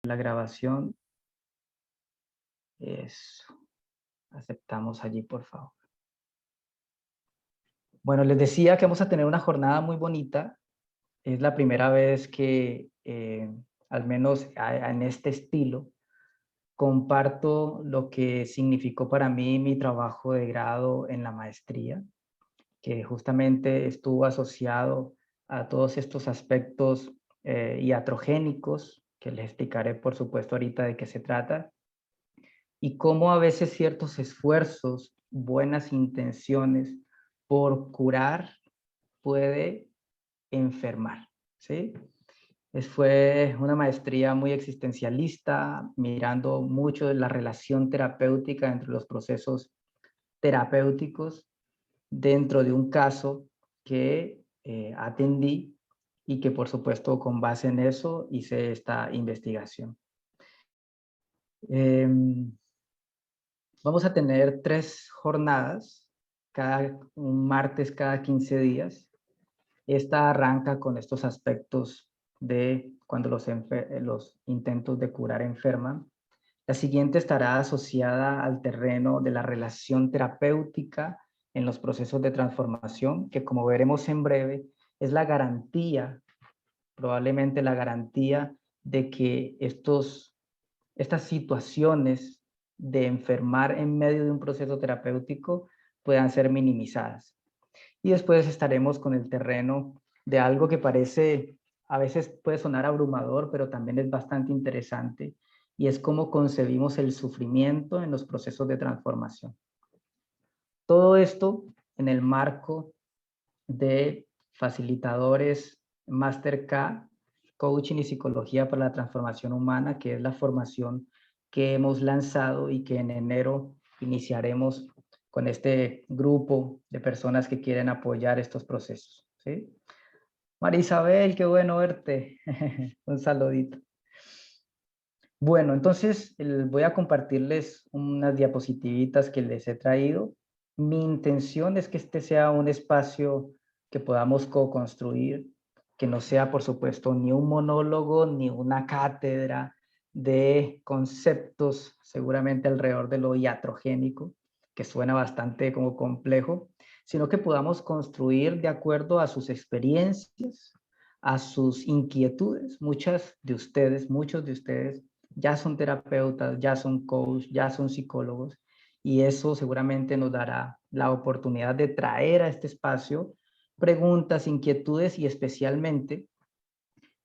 La grabación. Eso. Aceptamos allí, por favor. Bueno, les decía que vamos a tener una jornada muy bonita. Es la primera vez que, al menos en este estilo, comparto lo que significó para mí mi trabajo de grado en la maestría, que justamente estuvo asociado a todos estos aspectos iatrogénicos, que les explicaré, por supuesto, ahorita de qué se trata, y cómo a veces ciertos esfuerzos, buenas intenciones por curar puede enfermar, ¿sí? Fue una maestría muy existencialista, mirando mucho de la relación terapéutica entre los procesos terapéuticos dentro de un caso que atendí y que por supuesto con base en eso hice esta investigación. Vamos a tener 3 jornadas, un martes cada 15 días. Esta arranca con estos aspectos de cuando los intentos de curar enferman. La siguiente estará asociada al terreno de la relación terapéutica en los procesos de transformación, que como veremos en breve, es la garantía, probablemente la garantía de que estas situaciones de enfermar en medio de un proceso terapéutico puedan ser minimizadas. Y después estaremos con el terreno de algo que parece, a veces puede sonar abrumador, pero también es bastante interesante, y es cómo concebimos el sufrimiento en los procesos de transformación. Todo esto en el marco de facilitadores Master K, Coaching y Psicología para la Transformación Humana, que es la formación que hemos lanzado y que en enero iniciaremos con este grupo de personas que quieren apoyar estos procesos, ¿sí? María Isabel, qué bueno verte. Un saludito. Bueno, entonces voy a compartirles unas diapositivitas que les he traído. Mi intención es que este sea un espacio que podamos co-construir, que no sea, por supuesto, ni un monólogo ni una cátedra de conceptos, seguramente alrededor de lo iatrogénico, que suena bastante como complejo, sino que podamos construir de acuerdo a sus experiencias, a sus inquietudes. Muchos de ustedes ya son terapeutas, ya son coach, ya son psicólogos, y eso seguramente nos dará la oportunidad de traer a este espacio preguntas, inquietudes y especialmente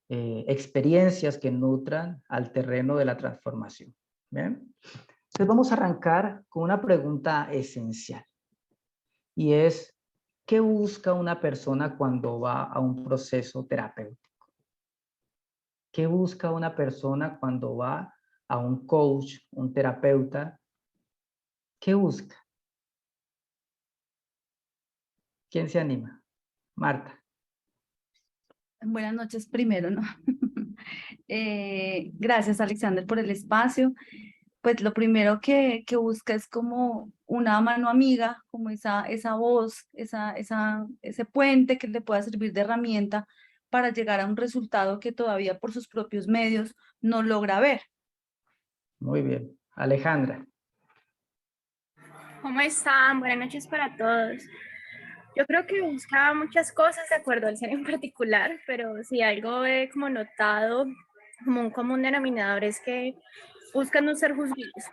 experiencias que nutran al terreno de la transformación. ¿Bien? Entonces vamos a arrancar con una pregunta esencial, y es, ¿qué busca una persona cuando va a un proceso terapéutico? ¿Qué busca una persona cuando va a un coach, un terapeuta? ¿Qué busca? ¿Quién se anima? Marta. Buenas noches primero, ¿no? Gracias, Alexander, por el espacio. Pues lo primero que busca es como una mano amiga, como esa voz, ese puente que le pueda servir de herramienta para llegar a un resultado que todavía por sus propios medios no logra ver. Muy bien. Alejandra. ¿Cómo están? Buenas noches para todos. Yo creo que buscaba muchas cosas de acuerdo al ser en particular, pero si algo he como notado como un común denominador es que buscan no ser juzgados.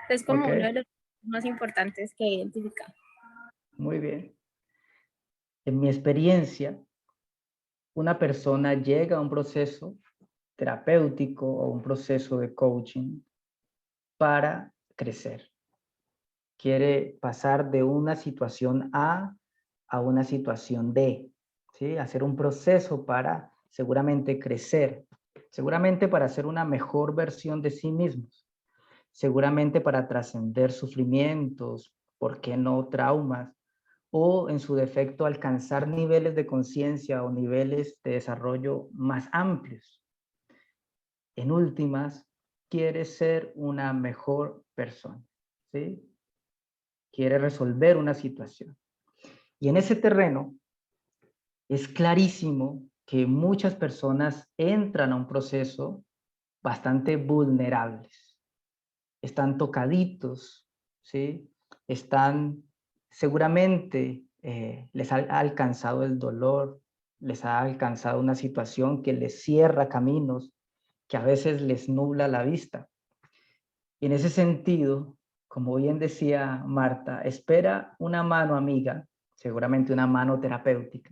Es como Ok, uno de los más importantes que he identificado. muy bien. En mi experiencia, una persona llega a un proceso terapéutico o un proceso de coaching para crecer. Quiere pasar de una situación a una situación B, ¿sí? Hacer un proceso para seguramente crecer, seguramente para hacer una mejor versión de sí mismos, seguramente para trascender sufrimientos, ¿por qué no traumas? O en su defecto alcanzar niveles de conciencia o niveles de desarrollo más amplios. En últimas, quiere ser una mejor persona, ¿sí? Quiere resolver una situación. Y en ese terreno es clarísimo que muchas personas entran a un proceso bastante vulnerables. Están tocaditos, ¿sí? Están, seguramente les ha alcanzado el dolor, les ha alcanzado una situación que les cierra caminos, que a veces les nubla la vista. Y en ese sentido, como bien decía Marta, espera una mano amiga, seguramente una mano terapéutica,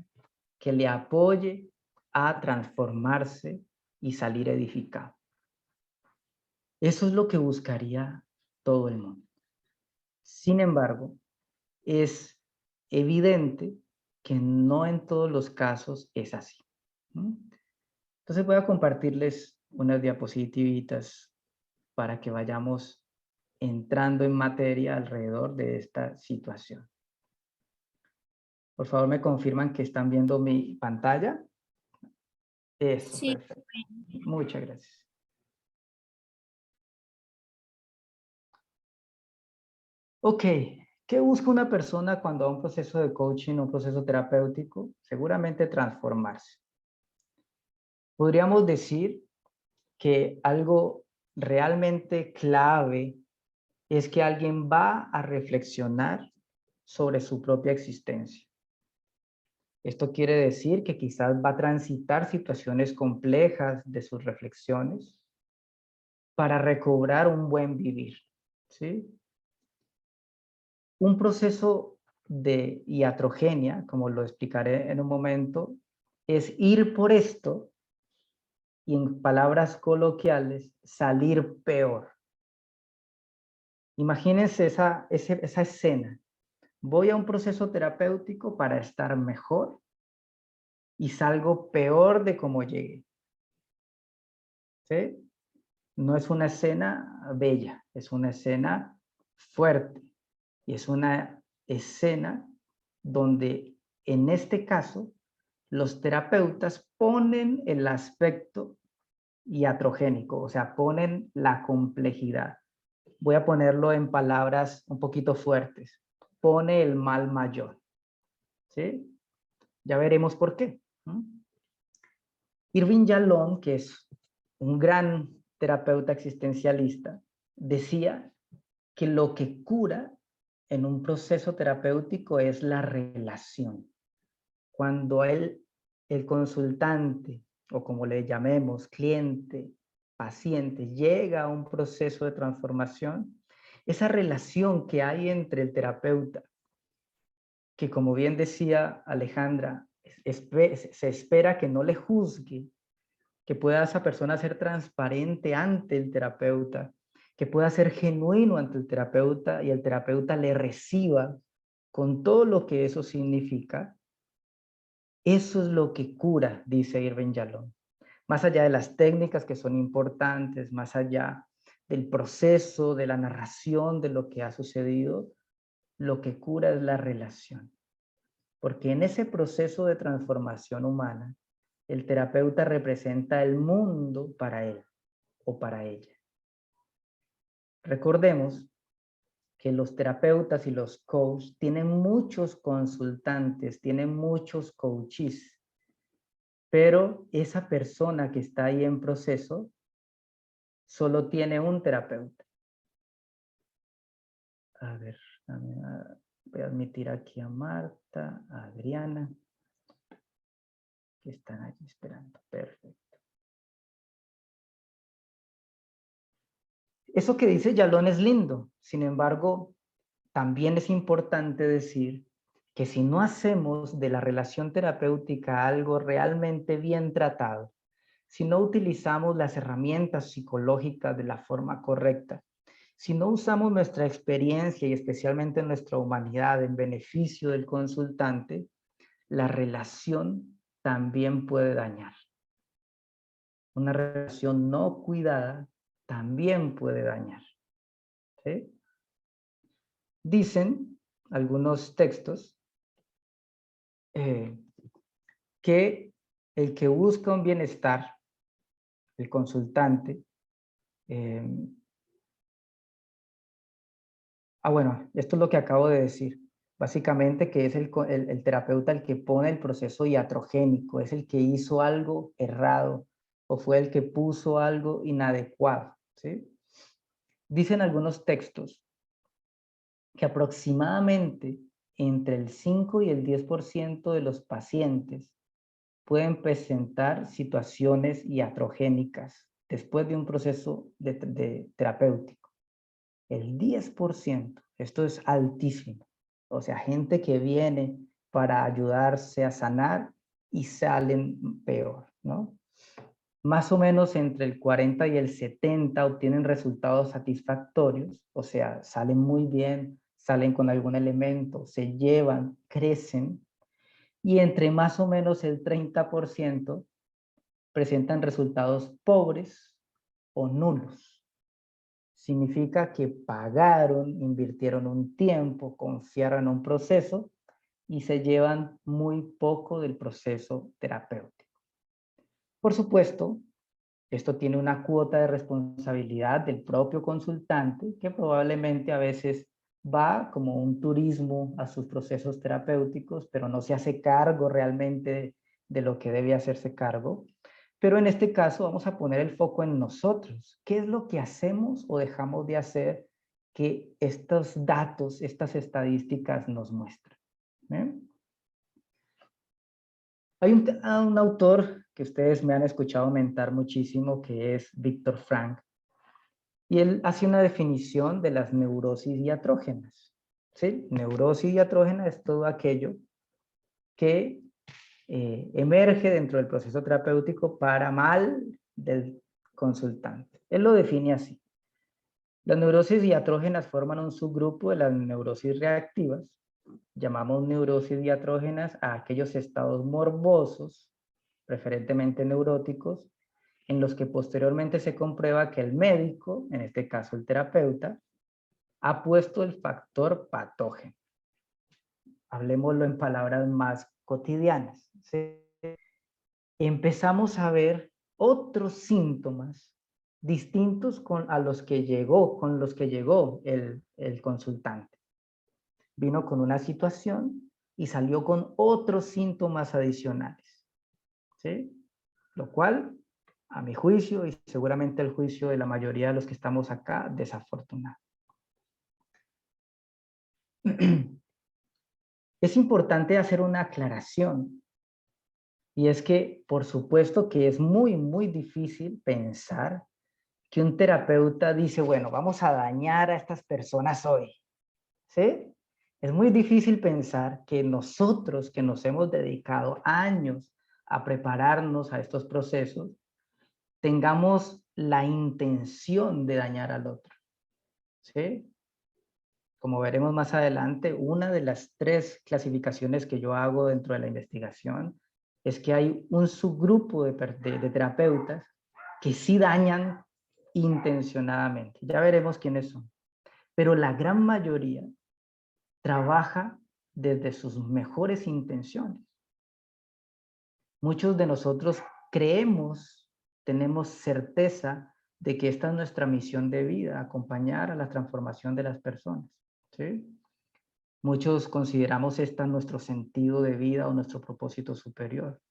que le apoye a transformarse y salir edificado. Eso es lo que buscaría todo el mundo. Sin embargo, es evidente que no en todos los casos es así. Entonces voy a compartirles unas diapositivitas para que vayamos entrando en materia alrededor de esta situación. Por favor, me confirman que están viendo mi pantalla. Eso, Sí. perfecto. Muchas gracias. Ok, ¿qué busca una persona cuando va a un proceso de coaching, un proceso terapéutico? Seguramente transformarse. Podríamos decir que algo realmente clave es que alguien va a reflexionar sobre su propia existencia. Esto quiere decir que quizás va a transitar situaciones complejas de sus reflexiones para recobrar un buen vivir, ¿sí? Un proceso de iatrogenia, como lo explicaré en un momento, es ir por esto y, en palabras coloquiales, salir peor. Imagínense esa escena. Voy a un proceso terapéutico para estar mejor y salgo peor de como llegué. ¿Sí? No es una escena bella, es una escena fuerte y es una escena donde, en este caso, los terapeutas ponen el aspecto iatrogénico, o sea, ponen la complejidad. Voy a ponerlo en palabras un poquito fuertes. Pone el mal mayor. ¿Sí? Ya veremos por qué. Irving Yalom, que es un gran terapeuta existencialista, decía que lo que cura en un proceso terapéutico es la relación. Cuando el consultante, o como le llamemos, cliente, paciente, llega a un proceso de transformación, esa relación que hay entre el terapeuta, que como bien decía Alejandra, se espera que no le juzgue, que pueda esa persona ser transparente ante el terapeuta, que pueda ser genuino ante el terapeuta y el terapeuta le reciba con todo lo que eso significa. Eso es lo que cura, dice Irving Yalom. Más allá de las técnicas que son importantes, más allá del proceso, de la narración de lo que ha sucedido, lo que cura es la relación. Porque en ese proceso de transformación humana, el terapeuta representa el mundo para él o para ella. Recordemos que los terapeutas y los coaches tienen muchos consultantes, tienen muchos coaches, pero esa persona que está ahí en proceso solo tiene un terapeuta. A ver, voy a admitir aquí a Marta, a Adriana, que están aquí esperando. Perfecto. Eso que dice Yalom es lindo, sin embargo, también es importante decir que si no hacemos de la relación terapéutica algo realmente bien tratado, si no utilizamos las herramientas psicológicas de la forma correcta, si no usamos nuestra experiencia y especialmente nuestra humanidad en beneficio del consultante, la relación también puede dañar. Una relación no cuidada también puede dañar. ¿Sí? Dicen algunos textos que el que busca un bienestar, el consultante, bueno, esto es lo que acabo de decir, básicamente que es el terapeuta el que pone el proceso iatrogénico, es el que hizo algo errado o fue el que puso algo inadecuado, ¿sí? Dicen algunos textos que aproximadamente entre el 5 y el 10% de los pacientes pueden presentar situaciones iatrogénicas después de un proceso terapéutico. El 10%, esto es altísimo. O sea, gente que viene para ayudarse a sanar y salen peor, ¿no? Más o menos entre el 40 y el 70 obtienen resultados satisfactorios, o sea, salen muy bien, salen con algún elemento, se llevan, crecen, y entre más o menos el 30% presentan resultados pobres o nulos. Significa que pagaron, invirtieron un tiempo, confiaron en un proceso y se llevan muy poco del proceso terapéutico. Por supuesto, esto tiene una cuota de responsabilidad del propio consultante que probablemente a veces va como un turismo a sus procesos terapéuticos, pero no se hace cargo realmente de lo que debe hacerse cargo. Pero en este caso vamos a poner el foco en nosotros. ¿Qué es lo que hacemos o dejamos de hacer que estos datos, estas estadísticas nos muestran? Hay un autor que ustedes me han escuchado mentar muchísimo, que es Viktor Frankl, y él hace una definición de las neurosis diatrógenas. ¿Sí? Neurosis diatrógena es todo aquello que emerge dentro del proceso terapéutico para mal del consultante. Él lo define así. Las neurosis diatrógenas forman un subgrupo de las neurosis reactivas. Llamamos neurosis diatrógenas a aquellos estados morbosos, preferentemente neuróticos, en los que posteriormente se comprueba que el médico, en este caso el terapeuta, ha puesto el factor patógeno. Hablemoslo en palabras más cotidianas, ¿sí? Empezamos a ver otros síntomas distintos con los que llegó el consultante. Vino con una situación y salió con otros síntomas adicionales, ¿sí? Lo cual, a mi juicio, y seguramente el juicio de la mayoría de los que estamos acá, desafortunado. Es importante hacer una aclaración, y es que, por supuesto que es muy, muy difícil pensar que un terapeuta dice, bueno, vamos a dañar a estas personas hoy, ¿sí? Es muy difícil pensar que nosotros, que nos hemos dedicado años a prepararnos a estos procesos, tengamos la intención de dañar al otro, ¿sí? Como veremos más adelante, una de las 3 clasificaciones que yo hago dentro de la investigación es que hay un subgrupo de terapeutas que sí dañan intencionadamente. Ya veremos quiénes son. Pero la gran mayoría trabaja desde sus mejores intenciones. Muchos de nosotros creemos, tenemos certeza de que esta es nuestra misión de vida, acompañar a la transformación de las personas, ¿sí? Muchos consideramos esta nuestro sentido de vida o nuestro propósito superior.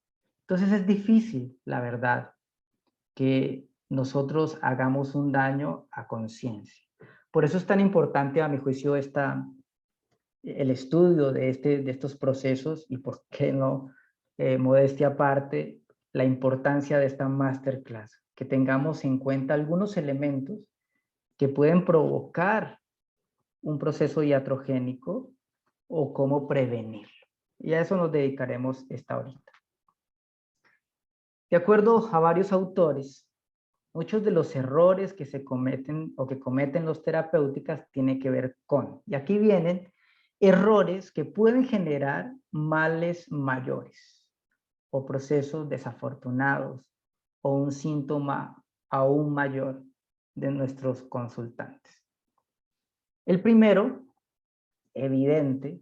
Entonces es difícil, la verdad, que nosotros hagamos un daño a conciencia. Por eso es tan importante, a mi juicio, el estudio de estos procesos y, por qué no, modestia aparte, la importancia de esta masterclass, que tengamos en cuenta algunos elementos que pueden provocar un proceso iatrogénico o cómo prevenirlo. Y a eso nos dedicaremos esta horita. De acuerdo a varios autores, muchos de los errores que se cometen o que cometen los terapéuticas tienen que ver con, y aquí vienen errores que pueden generar males mayores o procesos desafortunados o un síntoma aún mayor de nuestros consultantes. El primero, evidente,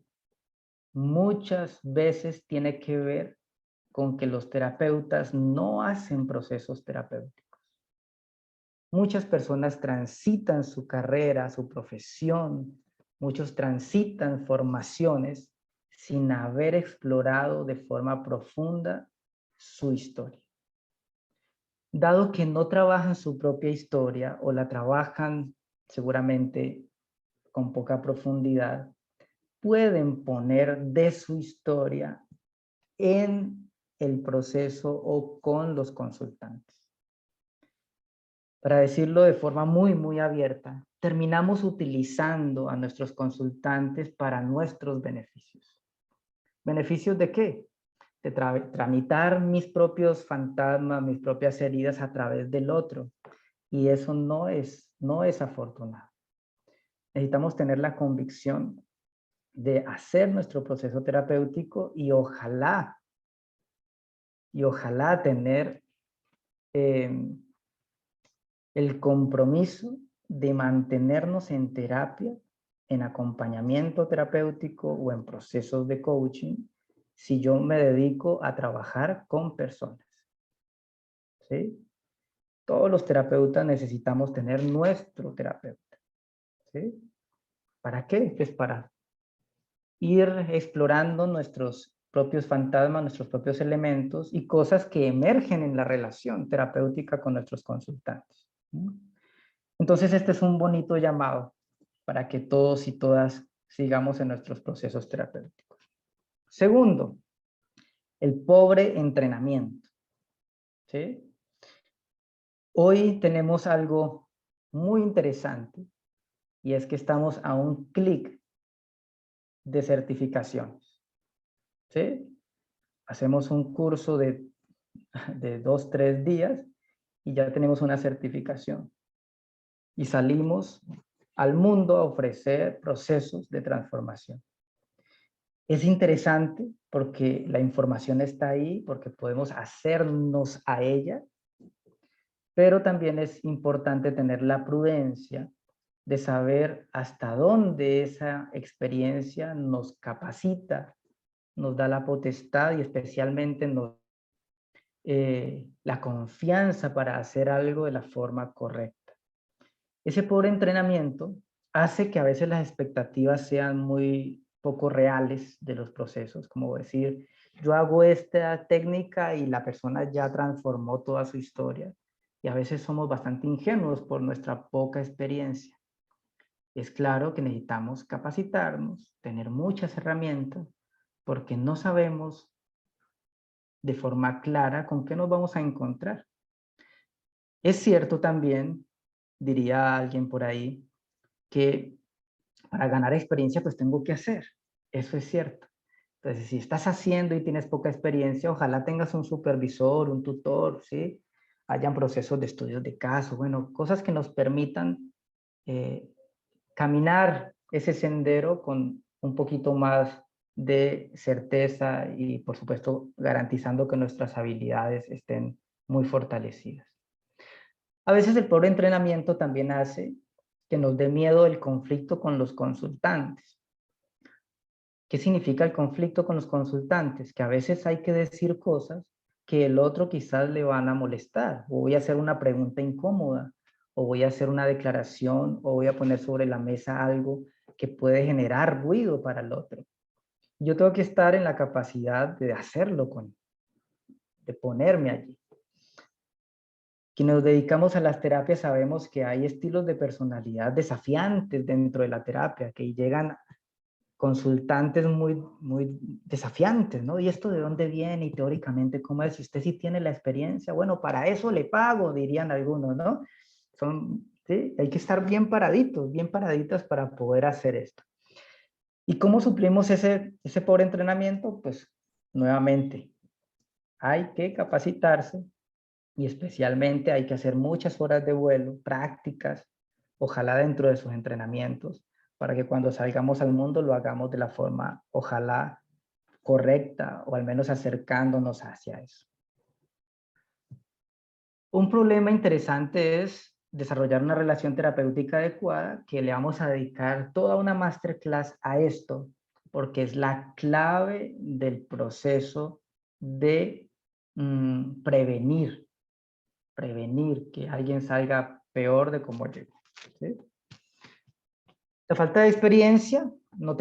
muchas veces tiene que ver con que los terapeutas no hacen procesos terapéuticos. Muchas personas transitan su carrera, su profesión, muchos transitan formaciones sin haber explorado de forma profunda su historia. dado que no trabajan su propia historia o la trabajan seguramente con poca profundidad, pueden poner de su historia en el proceso o con los consultantes. Para decirlo de forma muy abierta, terminamos utilizando a nuestros consultantes para nuestros beneficios. ¿Beneficios de qué? De tramitar mis propios fantasmas, mis propias heridas a través del otro. Y eso no es afortunado. Necesitamos tener la convicción de hacer nuestro proceso terapéutico y ojalá tener el compromiso de mantenernos en terapia, en acompañamiento terapéutico o en procesos de coaching, si yo me dedico a trabajar con personas. ¿Sí? Todos los terapeutas necesitamos tener nuestro terapeuta. ¿Sí? ¿Para qué? Pues para ir explorando nuestros propios fantasmas, nuestros propios elementos y cosas que emergen en la relación terapéutica con nuestros consultantes. Entonces, este es un bonito llamado para que todos y todas sigamos en nuestros procesos terapéuticos. Segundo, el pobre entrenamiento. ¿Sí? Hoy tenemos algo muy interesante y es que estamos a un clic de certificaciones. ¿Sí? Hacemos un curso de 2-3 días y ya tenemos una certificación. Y salimos al mundo a ofrecer procesos de transformación. Es interesante porque la información está ahí, porque podemos hacernos a ella, pero también es importante tener la prudencia de saber hasta dónde esa experiencia nos capacita, nos da la potestad y especialmente nos la confianza para hacer algo de la forma correcta. Ese pobre entrenamiento hace que a veces las expectativas sean muy poco reales de los procesos, como decir, yo hago esta técnica y la persona ya transformó toda su historia. Y a veces somos bastante ingenuos por nuestra poca experiencia. Es claro que necesitamos capacitarnos, tener muchas herramientas, porque no sabemos de forma clara con qué nos vamos a encontrar. Es cierto también, diría alguien por ahí, que para ganar experiencia pues tengo que hacer. Eso es cierto. Entonces, si estás haciendo y tienes poca experiencia, ojalá tengas un supervisor, un tutor, ¿sí? Hayan procesos de estudios de caso, bueno, cosas que nos permitan caminar ese sendero con un poquito más de certeza y, por supuesto, garantizando que nuestras habilidades estén muy fortalecidas. A veces el pobre entrenamiento también hace que nos dé miedo el conflicto con los consultantes. ¿Qué significa el conflicto con los consultantes? Que a veces hay que decir cosas que el otro quizás le van a molestar, o voy a hacer una pregunta incómoda, o voy a hacer una declaración, o voy a poner sobre la mesa algo que puede generar ruido para el otro. Yo tengo que estar en la capacidad de hacerlo, de ponerme allí. Quienes nos dedicamos a las terapias sabemos que hay estilos de personalidad desafiantes dentro de la terapia, que llegan consultantes muy desafiantes, ¿no? ¿Y esto de dónde viene? Y teóricamente, ¿cómo es? Si usted sí tiene la experiencia, bueno, para eso le pago, dirían algunos, ¿no? ¿Sí? Hay que estar bien paraditos, bien paraditas para poder hacer esto. ¿Y cómo suplimos ese pobre entrenamiento? Pues, nuevamente, hay que capacitarse y especialmente hay que hacer muchas horas de vuelo, prácticas, ojalá dentro de sus entrenamientos, para que cuando salgamos al mundo lo hagamos de la forma, ojalá, correcta o al menos acercándonos hacia eso. Un problema interesante es desarrollar una relación terapéutica adecuada, que le vamos a dedicar toda una masterclass a esto, porque es la clave del proceso de prevenir que alguien salga peor de como llegó. ¿Sí? La falta de experiencia, no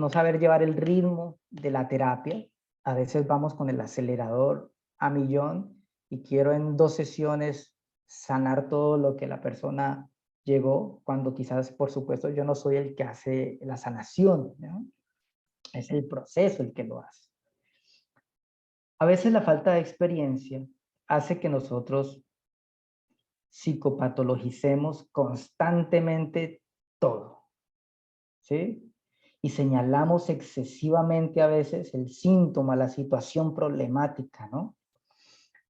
saber llevar el ritmo de la terapia. A veces vamos con el acelerador a millón y quiero en 2 sesiones sanar todo lo que la persona llegó, cuando quizás, por supuesto, yo no soy el que hace la sanación, ¿no? Es el proceso el que lo hace. A veces la falta de experiencia hace que nosotros psicopatologicemos constantemente todo, ¿sí? Y señalamos excesivamente a veces el síntoma, la situación problemática, ¿no?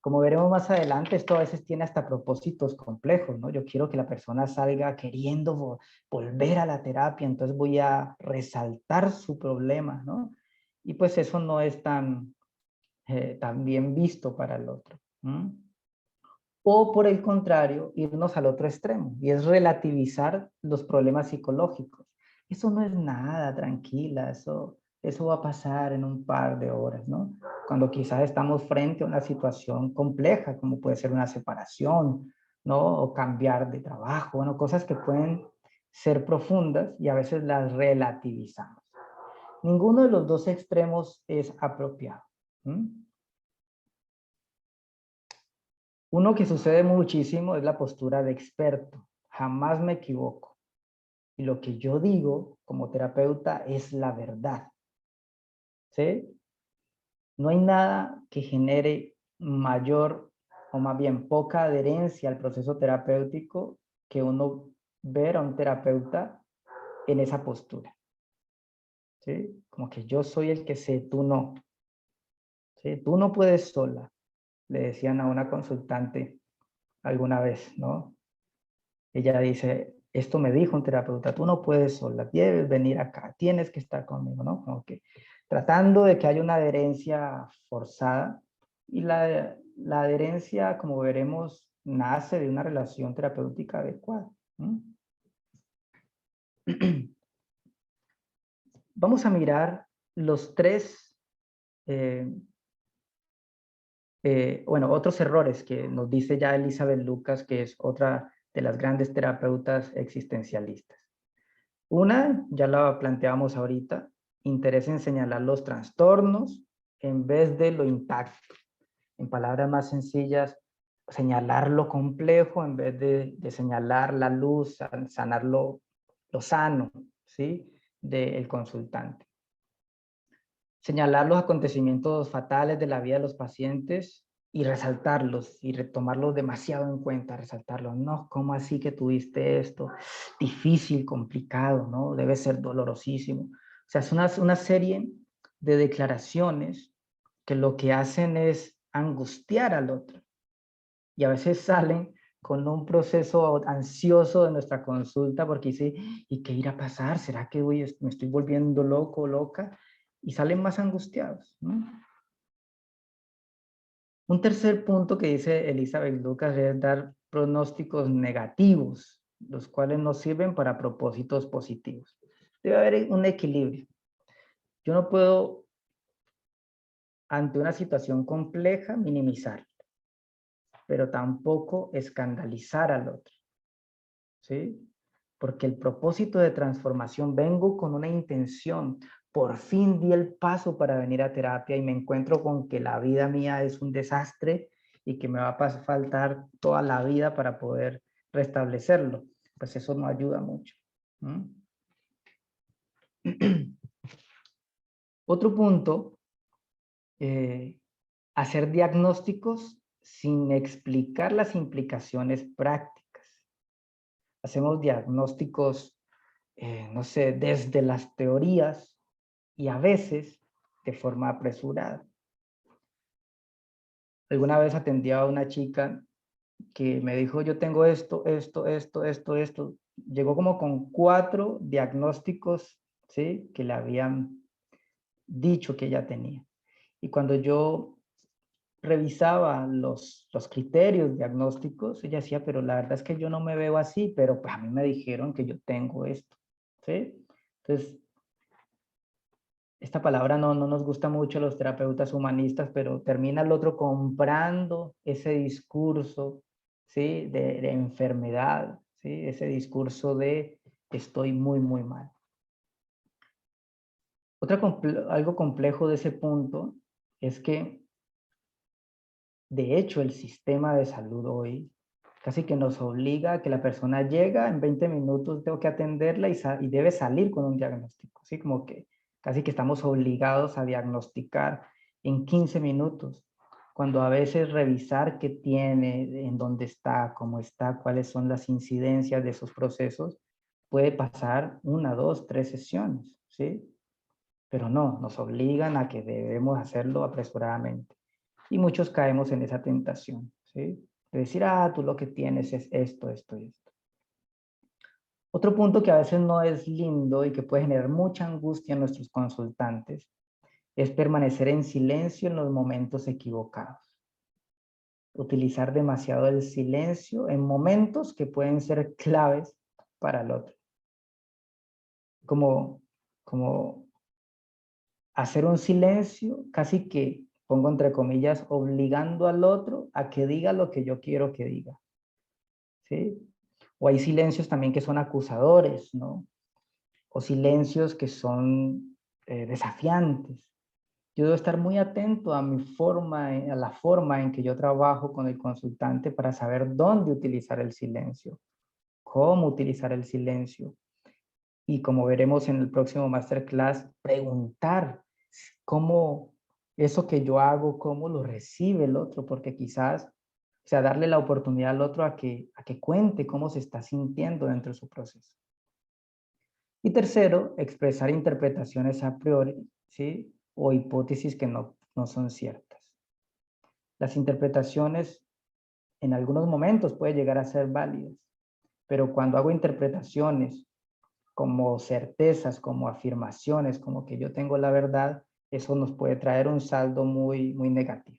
Como veremos más adelante, esto a veces tiene hasta propósitos complejos, ¿no? Yo quiero que la persona salga queriendo volver a la terapia, entonces voy a resaltar su problema, ¿no? Y pues eso no es tan bien visto para el otro. O por el contrario, irnos al otro extremo, y es relativizar los problemas psicológicos. Eso no es nada, tranquila, eso va a pasar en un par de horas, ¿no? Cuando quizás estamos frente a una situación compleja, como puede ser una separación, ¿no? O cambiar de trabajo, bueno, cosas que pueden ser profundas y a veces las relativizamos. Ninguno de los dos extremos es apropiado. Uno que sucede muchísimo es la postura de experto. Jamás me equivoco. Y lo que yo digo como terapeuta es la verdad. ¿Sí? No hay nada que genere mayor o más bien poca adherencia al proceso terapéutico que uno ver a un terapeuta en esa postura. ¿Sí? Como que yo soy el que sé, tú no. ¿Sí? Tú no puedes sola, le decían a una consultante alguna vez, ¿no? Ella dice, esto me dijo un terapeuta, tú no puedes sola, debes venir acá, tienes que estar conmigo, ¿no? Como que tratando de que haya una adherencia forzada, y la adherencia, como veremos, nace de una relación terapéutica adecuada. Vamos a mirar los tres, bueno, otros errores que nos dice ya Elizabeth Lucas, que es otra de las grandes terapeutas existencialistas. Una, ya la planteamos ahorita, interés en señalar los trastornos en vez de lo intacto. En palabras más sencillas, señalar lo complejo en vez de señalar la luz, sanar lo sano, ¿sí? Del consultante. Señalar los acontecimientos fatales de la vida de los pacientes y resaltarlos y retomarlos demasiado en cuenta, resaltarlos. No, ¿cómo así que tuviste esto? Difícil, complicado, ¿no? Debe ser dolorosísimo. O sea, es una serie de declaraciones que lo que hacen es angustiar al otro. Y a veces salen con un proceso ansioso de nuestra consulta porque dice, ¿y qué irá a pasar? ¿Será que me estoy volviendo loco o loca? Y salen más angustiados, ¿no? Un tercer punto que dice Elizabeth Lucas es dar pronósticos negativos, los cuales no sirven para propósitos positivos. Debe haber un equilibrio. Yo no puedo, ante una situación compleja, minimizarla, pero tampoco escandalizar al otro, ¿sí? Porque el propósito de transformación, vengo con una intención, por fin di el paso para venir a terapia y me encuentro con que la vida mía es un desastre y que me va a faltar toda la vida para poder restablecerlo. Pues eso no ayuda mucho. Otro punto, hacer diagnósticos sin explicar las implicaciones prácticas. Hacemos diagnósticos, no sé, desde las teorías y a veces de forma apresurada. Alguna vez atendí a una chica que me dijo, yo tengo esto. Llegó como con 4 diagnósticos, ¿sí? Que le habían dicho que ella tenía. Y cuando yo revisaba los criterios diagnósticos, ella decía, pero la verdad es que yo no me veo así, pero pues a mí me dijeron que yo tengo esto, ¿sí? Entonces, esta palabra no nos gusta mucho a los terapeutas humanistas, pero termina el otro comprando ese discurso, ¿sí? De enfermedad, ¿sí? Ese discurso de estoy muy, muy mal. Algo complejo de ese punto es que De hecho, el sistema de salud hoy casi que nos obliga a que la persona llega, en 20 minutos tengo que atenderla y debe salir con un diagnóstico. Así como que casi que estamos obligados a diagnosticar en 15 minutos, cuando a veces revisar qué tiene, en dónde está, cómo está, cuáles son las incidencias de esos procesos, puede pasar 1, 2, 3 sesiones, ¿sí? Pero no, nos obligan a que debemos hacerlo apresuradamente. Y muchos caemos en esa tentación, ¿sí? De decir, tú lo que tienes es esto, esto y esto. Otro punto que a veces no es lindo y que puede generar mucha angustia en nuestros consultantes es permanecer en silencio en los momentos equivocados. Utilizar demasiado el silencio en momentos que pueden ser claves para el otro. Como hacer un silencio casi que, pongo entre comillas, obligando al otro a que diga lo que yo quiero que diga. ¿Sí? O hay silencios también que son acusadores, ¿no? O silencios que son desafiantes. Yo debo estar muy atento a mi forma, a la forma en que yo trabajo con el consultante para saber dónde utilizar el silencio, cómo utilizar el silencio. Y como veremos en el próximo masterclass, preguntar cómo eso que yo hago, cómo lo recibe el otro, porque quizás, o sea, darle la oportunidad al otro a que cuente cómo se está sintiendo dentro de su proceso. Y tercero, expresar interpretaciones a priori, ¿sí? O hipótesis que no son ciertas. Las interpretaciones en algunos momentos pueden llegar a ser válidas, pero cuando hago interpretaciones como certezas, como afirmaciones, como que yo tengo la verdad, eso nos puede traer un saldo muy, muy negativo.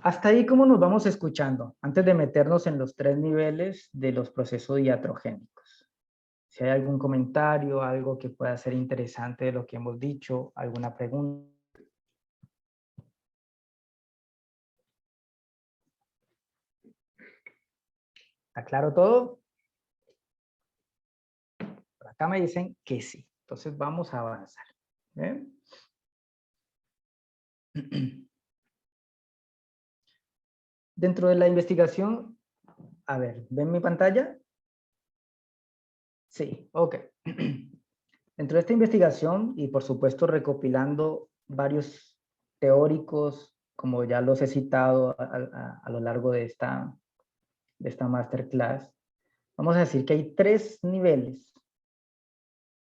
Hasta ahí, ¿cómo nos vamos escuchando? Antes de meternos en los 3 niveles de los procesos diatrogénicos. Si hay algún comentario, algo que pueda ser interesante de lo que hemos dicho, alguna pregunta. ¿Está claro todo? Por acá me dicen que sí. Entonces vamos a avanzar. ¿Bien? Dentro de la investigación, a ver, ¿ven mi pantalla? Sí, ok. Dentro de esta investigación y por supuesto recopilando varios teóricos, como ya los he citado a lo largo de esta masterclass, vamos a decir que hay 3 niveles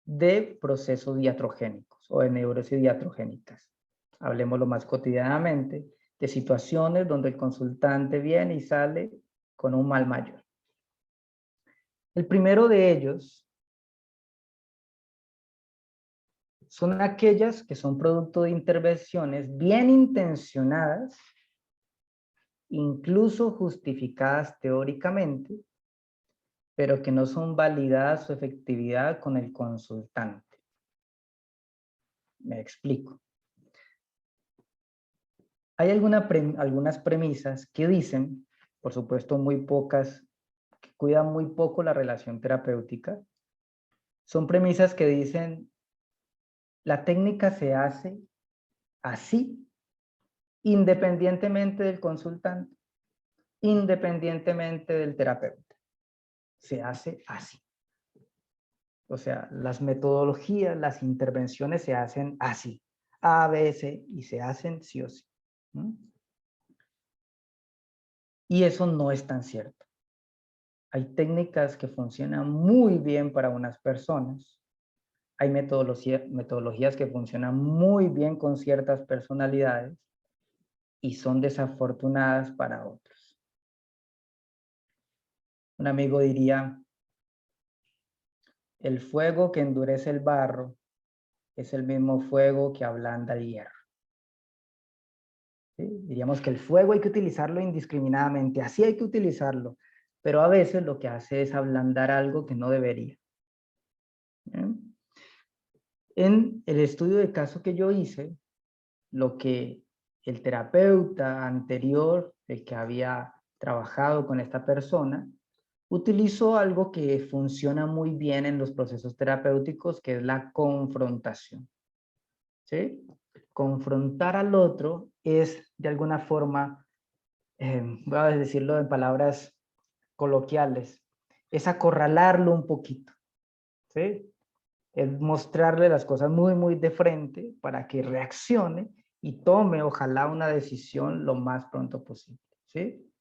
de procesos diatrogénicos o de neurosis diatrogénicas. Hablemoslo más cotidianamente de situaciones donde el consultante viene y sale con un mal mayor. El primero de ellos son aquellas que son producto de intervenciones bien intencionadas, incluso justificadas teóricamente, pero que no son validadas su efectividad con el consultante. Me explico. Hay algunas premisas que dicen, por supuesto muy pocas, que cuidan muy poco la relación terapéutica. Son premisas que dicen, la técnica se hace así, independientemente del consultante, independientemente del terapeuta. Se hace así. O sea, las metodologías, las intervenciones se hacen así. A, B, C, y se hacen sí o sí. Y eso no es tan cierto. Hay técnicas que funcionan muy bien para unas personas. Hay metodologías que funcionan muy bien con ciertas personalidades y son desafortunadas para otros. Un amigo diría, el fuego que endurece el barro es el mismo fuego que ablanda el hierro. ¿Sí? Diríamos que el fuego hay que utilizarlo indiscriminadamente, así hay que utilizarlo, pero a veces lo que hace es ablandar algo que no debería. ¿Bien? En el estudio de caso que yo hice, lo que el terapeuta anterior, el que había trabajado con esta persona, utilizó algo que funciona muy bien en los procesos terapéuticos, que es la confrontación. ¿Sí? Confrontar al otro es de alguna forma, voy a decirlo en palabras coloquiales, es acorralarlo un poquito, ¿sí? Es mostrarle las cosas muy, muy de frente para que reaccione y tome, ojalá, una decisión lo más pronto posible, ¿sí?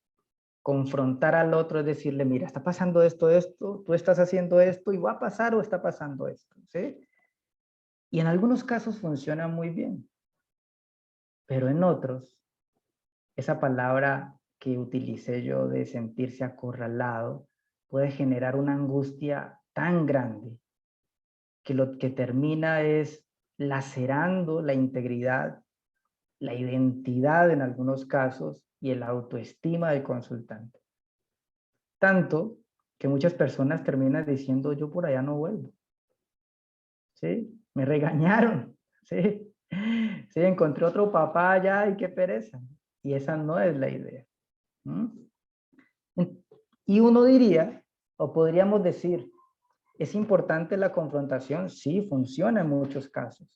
Confrontar al otro es decirle, mira, está pasando esto, tú estás haciendo esto y va a pasar o está pasando esto, ¿sí? Y en algunos casos funciona muy bien, pero en otros, esa palabra que utilicé yo de sentirse acorralado puede generar una angustia tan grande que lo que termina es lacerando la integridad, la identidad en algunos casos y el autoestima del consultante. Tanto que muchas personas terminan diciendo, yo por allá no vuelvo. ¿Sí? Me regañaron. ¿Sí? Sí, encontré otro papá allá y qué pereza. Y esa no es la idea. ¿Mm? Y uno diría, o podríamos decir, ¿es importante la confrontación? Sí, funciona en muchos casos.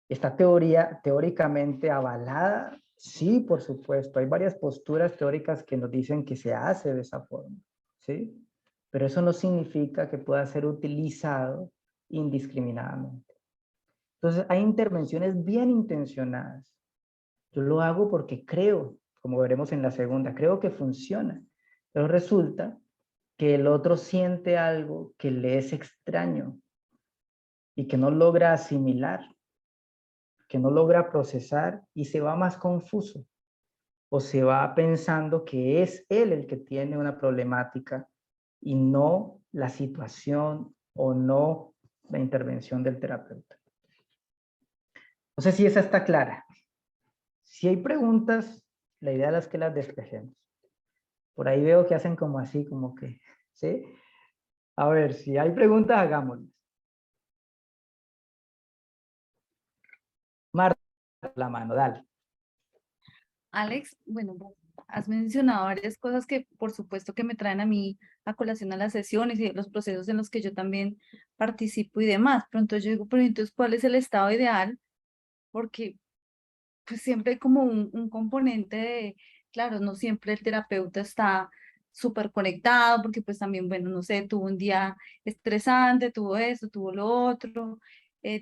¿Está teóricamente avalada? Sí, por supuesto. Hay varias posturas teóricas que nos dicen que se hace de esa forma, ¿sí? Pero eso no significa que pueda ser utilizado indiscriminadamente. Entonces, hay intervenciones bien intencionadas. Yo lo hago porque creo, como veremos en la segunda, creo que funciona. Pero resulta que el otro siente algo que le es extraño y que no logra asimilar, que no logra procesar y se va más confuso o se va pensando que es él el que tiene una problemática y no la situación o no la intervención del terapeuta. No sé si esa está clara. Si hay preguntas, la idea es que las despejemos. Por ahí veo que hacen como así, como que, ¿sí? A ver, si hay preguntas, hagámoslas. Marta, la mano, dale. Alex, bueno, has mencionado varias cosas que por supuesto que me traen a mí a colación a las sesiones y los procesos en los que yo también participo y demás. Pero entonces yo digo, pero entonces, ¿cuál es el estado ideal? Porque pues siempre hay como un componente de, claro, no siempre el terapeuta está súper conectado, porque pues también, bueno, no sé, tuvo un día estresante, tuvo esto, tuvo lo otro,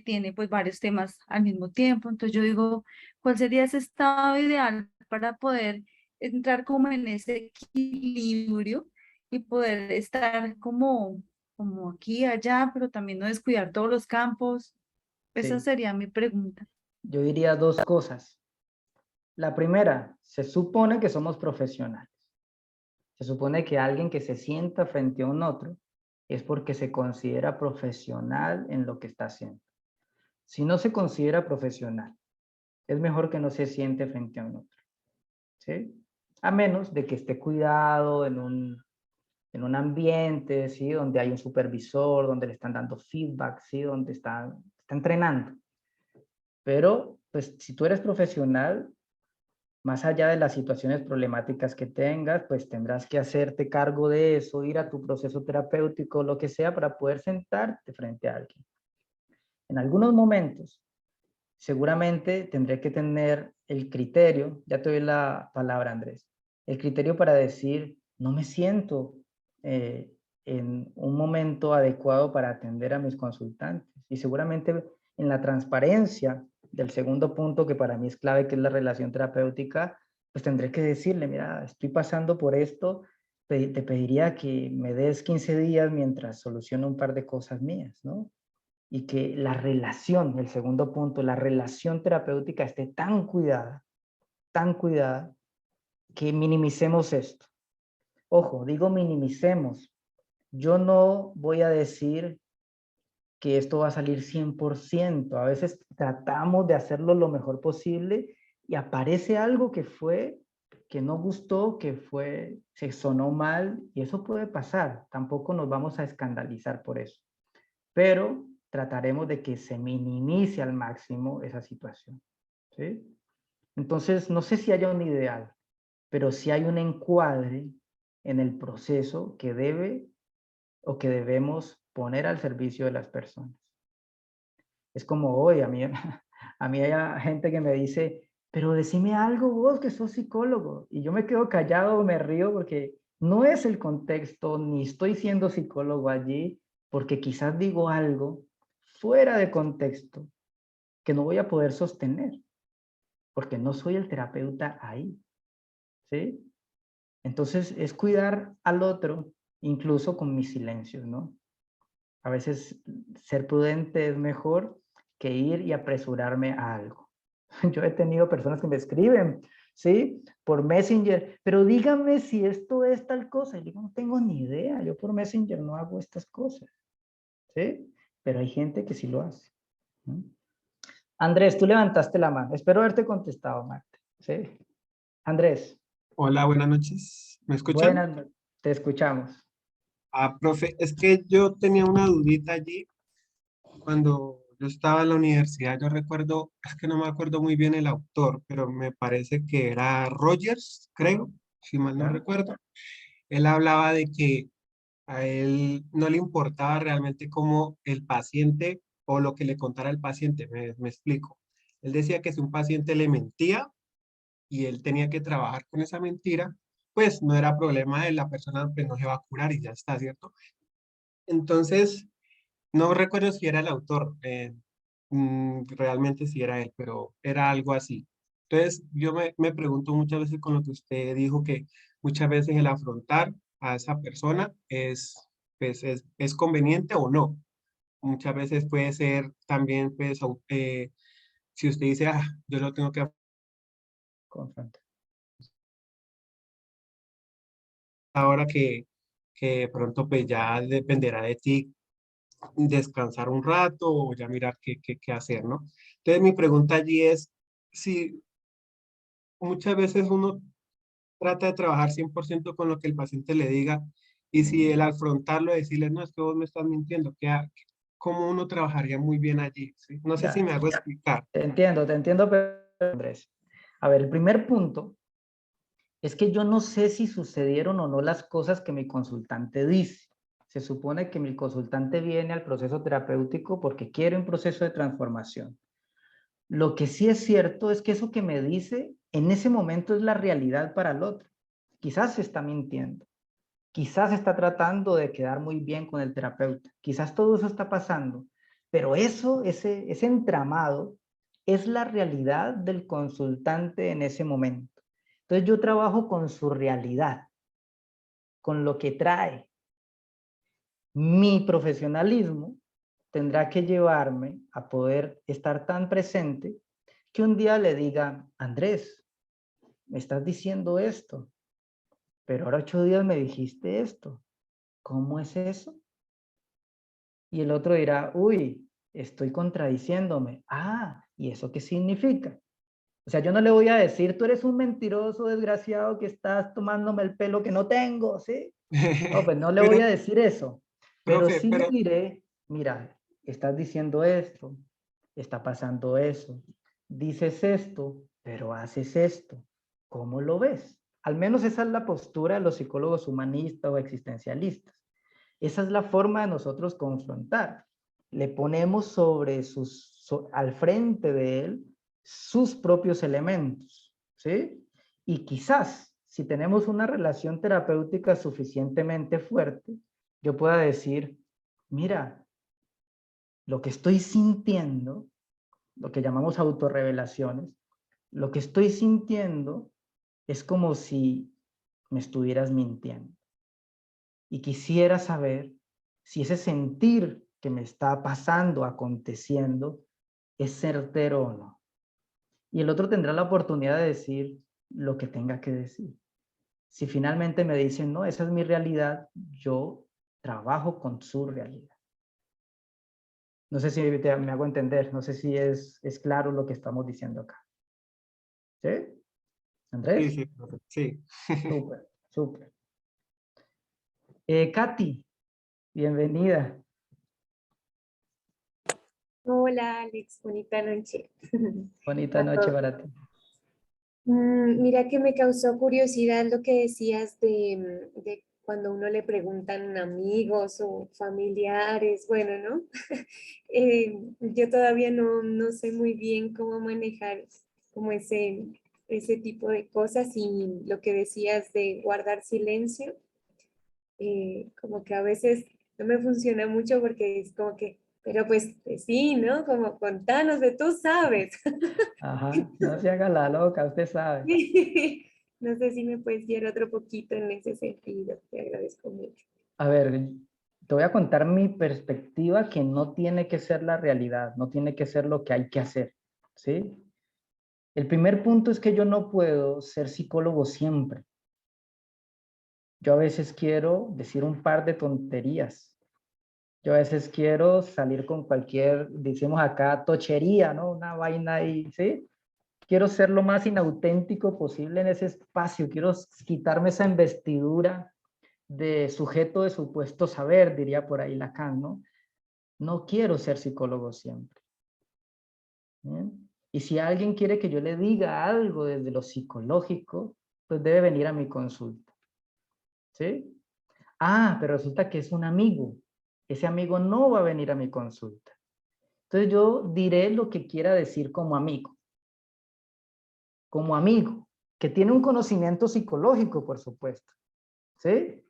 tiene pues varios temas al mismo tiempo. Entonces yo digo, ¿cuál sería ese estado ideal para poder entrar como en ese equilibrio y poder estar como aquí, allá, pero también no descuidar todos los campos? Esa Sí, sería mi pregunta. yo diría dos cosas. La primera, se supone que somos profesionales. Se supone que alguien que se sienta frente a un otro es porque se considera profesional en lo que está haciendo. Si no se considera profesional, es mejor que no se siente frente a un otro, ¿sí? A menos de que esté cuidado en un ambiente, ¿sí? Donde hay un supervisor, donde le están dando feedback, ¿sí? Donde está entrenando. Pero, pues, si tú eres profesional, más allá de las situaciones problemáticas que tengas, pues tendrás que hacerte cargo de eso, ir a tu proceso terapéutico, lo que sea, para poder sentarte frente a alguien. En algunos momentos, seguramente tendré que tener el criterio, ya te doy la palabra, Andrés, el criterio para decir, no me siento en un momento adecuado para atender a mis consultantes. Y seguramente en la transparencia del segundo punto, que para mí es clave, que es la relación terapéutica, pues tendré que decirle, mira, estoy pasando por esto, te pediría que me des 15 días mientras soluciono un par de cosas mías, ¿no? Y que la relación, el segundo punto, la relación terapéutica esté tan cuidada, que minimicemos esto. Ojo, digo minimicemos. Yo no voy a decir que esto va a salir 100%. A veces tratamos de hacerlo lo mejor posible y aparece algo que no gustó, se sonó mal, y eso puede pasar. Tampoco nos vamos a escandalizar por eso. Pero trataremos de que se minimice al máximo esa situación, ¿sí? Entonces, no sé si haya un ideal, pero sí hay un encuadre en el proceso que debe o que debemos poner al servicio de las personas. Es como hoy, a mí A mí hay gente que me dice, pero decime algo vos que sos psicólogo. Y yo me quedo callado, me río porque no es el contexto, ni estoy siendo psicólogo allí, porque quizás digo algo fuera de contexto que no voy a poder sostener, porque no soy el terapeuta ahí, ¿sí? Entonces es cuidar al otro, incluso con mis silencios, ¿no? A veces ser prudente es mejor que ir y apresurarme a algo. Yo he tenido personas que me escriben, ¿sí? Por Messenger, pero dígame si esto es tal cosa. Y digo, no tengo ni idea, yo por Messenger no hago estas cosas, ¿sí? Pero hay gente que sí lo hace. ¿No? Andrés, tú levantaste la mano. Espero haberte contestado, Marta, ¿sí? Andrés, Hola, buenas noches. ¿Me escuchan? buenas, te escuchamos. Profe, es que yo tenía una dudita allí cuando yo estaba en la universidad. Yo recuerdo, es que no me acuerdo muy bien el autor, pero me parece que era Rogers, creo, si mal no ¿Ya? recuerdo. Él hablaba de que a él no le importaba realmente cómo el paciente o lo que le contara el paciente. Me explico. Él decía que si un paciente le mentía y él tenía que trabajar con esa mentira, pues no era problema de la persona, pues no se va a curar y ya está, ¿cierto? Entonces, no recuerdo si era el autor, realmente si era él, pero era algo así. Entonces, yo me pregunto muchas veces con lo que usted dijo, que muchas veces el afrontar a esa persona pues, es conveniente o no. Muchas veces puede ser también, pues, si usted dice, ah, yo lo tengo que Confronta. ahora que de pronto pues ya dependerá de ti descansar un rato o ya mirar qué hacer, ¿no? Entonces mi pregunta allí es si muchas veces uno trata de trabajar 100% con lo que el paciente le diga y si el afrontarlo, decirle, no, es que vos me estás mintiendo, ¿cómo uno trabajaría muy bien allí? ¿Sí? No sé si Ya, me hago explicar. te entiendo, pero Andrés. A ver, el primer punto es que yo no sé si sucedieron o no las cosas que mi consultante dice. Se supone que mi consultante viene al proceso terapéutico porque quiere un proceso de transformación. Lo que sí es cierto es que eso que me dice en ese momento es la realidad para el otro. Quizás se está mintiendo, quizás está tratando de quedar muy bien con el terapeuta, quizás todo eso está pasando, pero ese entramado es la realidad del consultante en ese momento. Entonces yo trabajo con su realidad, con lo que trae. Mi profesionalismo tendrá que llevarme a poder estar tan presente que un día le diga, Andrés, me estás diciendo esto, pero ahora 8 días me dijiste esto. ¿Cómo es eso? Y el otro dirá, uy, estoy contradiciéndome. Ah, ¿y eso qué significa? O sea, yo no le voy a decir, tú eres un mentiroso desgraciado que estás tomándome el pelo que no tengo, ¿sí? No, pues no le voy Pero, a decir eso, pero profe, sí le pero diré, mira, estás diciendo esto, está pasando eso, dices esto, pero haces esto. ¿Cómo lo ves? Al menos esa es la postura de los psicólogos humanistas o existencialistas. Esa es la forma de nosotros confrontar. Le ponemos al frente de él sus propios elementos, ¿sí? Y quizás, si tenemos una relación terapéutica suficientemente fuerte, yo pueda decir, mira, lo que estoy sintiendo, lo que llamamos autorrevelaciones, lo que estoy sintiendo es como si me estuvieras mintiendo. Y quisiera saber si ese sentir que me está pasando, aconteciendo, es certero o no. Y el otro tendrá la oportunidad de decir lo que tenga que decir. Si finalmente me dicen, no, esa es mi realidad, yo trabajo con su realidad. No sé si me hago entender, no sé si es claro lo que estamos diciendo acá. ¿Sí? sí, ¿Andrés? sí, profe, sí. Súper, súper. Katy, bienvenida. Hola Alex, bonita noche Bonita a noche todos. para ti. Mira que me causó curiosidad lo que decías de cuando uno le preguntan amigos o familiares, bueno, ¿no? Yo todavía no sé muy bien cómo manejar como ese tipo de cosas y lo que decías de guardar silencio, como que a veces no me funciona mucho porque es como que, pero pues sí, ¿no? Como contanos de tú sabes. Ajá, no se haga la loca, usted sabe. No sé si me puedes guiar otro poquito en ese sentido, te agradezco mucho. A ver, te voy a contar mi perspectiva que no tiene que ser la realidad, no tiene que ser lo que hay que hacer, ¿sí? El primer punto es que yo no puedo ser psicólogo siempre. Yo a veces quiero decir un par de tonterías. Yo a veces quiero salir con cualquier, decimos acá, tochería, ¿no? Una vaina ahí, ¿sí? Quiero ser lo más inauténtico posible en ese espacio. Quiero quitarme esa investidura de sujeto de supuesto saber, diría por ahí Lacan, ¿no? No quiero ser psicólogo siempre. ¿Bien? Y si alguien quiere que yo le diga algo desde lo psicológico, pues debe venir a mi consulta. ¿Sí? Ah, pero resulta que es un amigo. Ese amigo no va a venir a mi consulta. Entonces yo diré lo que quiera decir como amigo. Como amigo, que tiene un conocimiento psicológico, por supuesto. ¿Sí?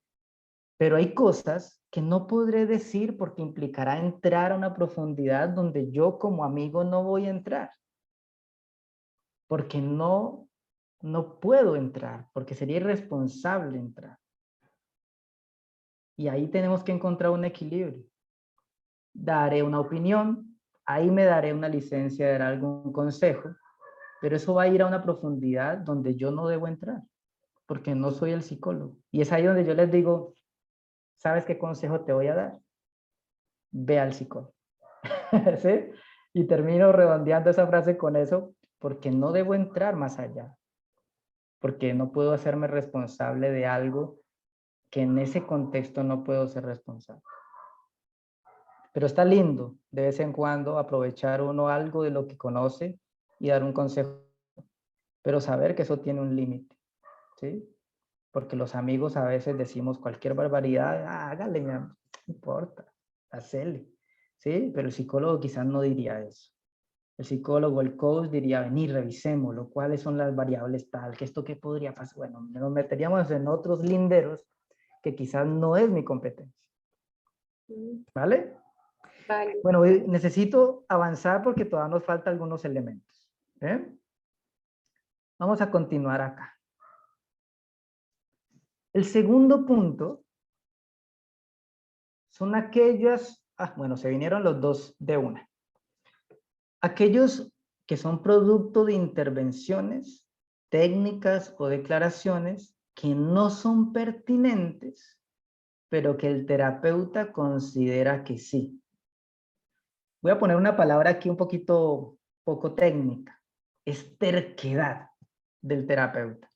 Pero hay cosas que no podré decir porque implicará entrar a una profundidad donde yo como amigo no voy a entrar. Porque no puedo entrar, porque sería irresponsable entrar. Y ahí tenemos que encontrar un equilibrio. Daré una opinión, ahí me daré una licencia de dar algún consejo, pero eso va a ir a una profundidad donde yo no debo entrar, porque no soy el psicólogo. Y es ahí donde yo les digo, ¿sabes qué consejo te voy a dar? Ve al psicólogo. ¿Sí? Y termino redondeando esa frase con eso, porque no debo entrar más allá, porque no puedo hacerme responsable de algo que en ese contexto no puedo ser responsable. Pero está lindo de vez en cuando aprovechar uno algo de lo que conoce y dar un consejo, pero saber que eso tiene un límite, ¿sí? Porque los amigos a veces decimos cualquier barbaridad, hágale, no importa, hacele, ¿sí? Pero el psicólogo quizás no diría eso. El psicólogo, el coach diría, vení, revisémoslo, cuáles son las variables tal, que esto qué podría pasar. Bueno, nos meteríamos en otros linderos que quizás no es mi competencia, ¿vale? Vale. Bueno, necesito avanzar porque todavía nos faltan algunos elementos. ¿Eh? Vamos a continuar acá. El segundo punto son aquellas, bueno, se vinieron los dos de una. Aquellos que son producto de intervenciones, técnicas o declaraciones que no son pertinentes, pero que el terapeuta considera que sí. Voy a poner una palabra aquí un poco técnica. Es terquedad del terapeuta.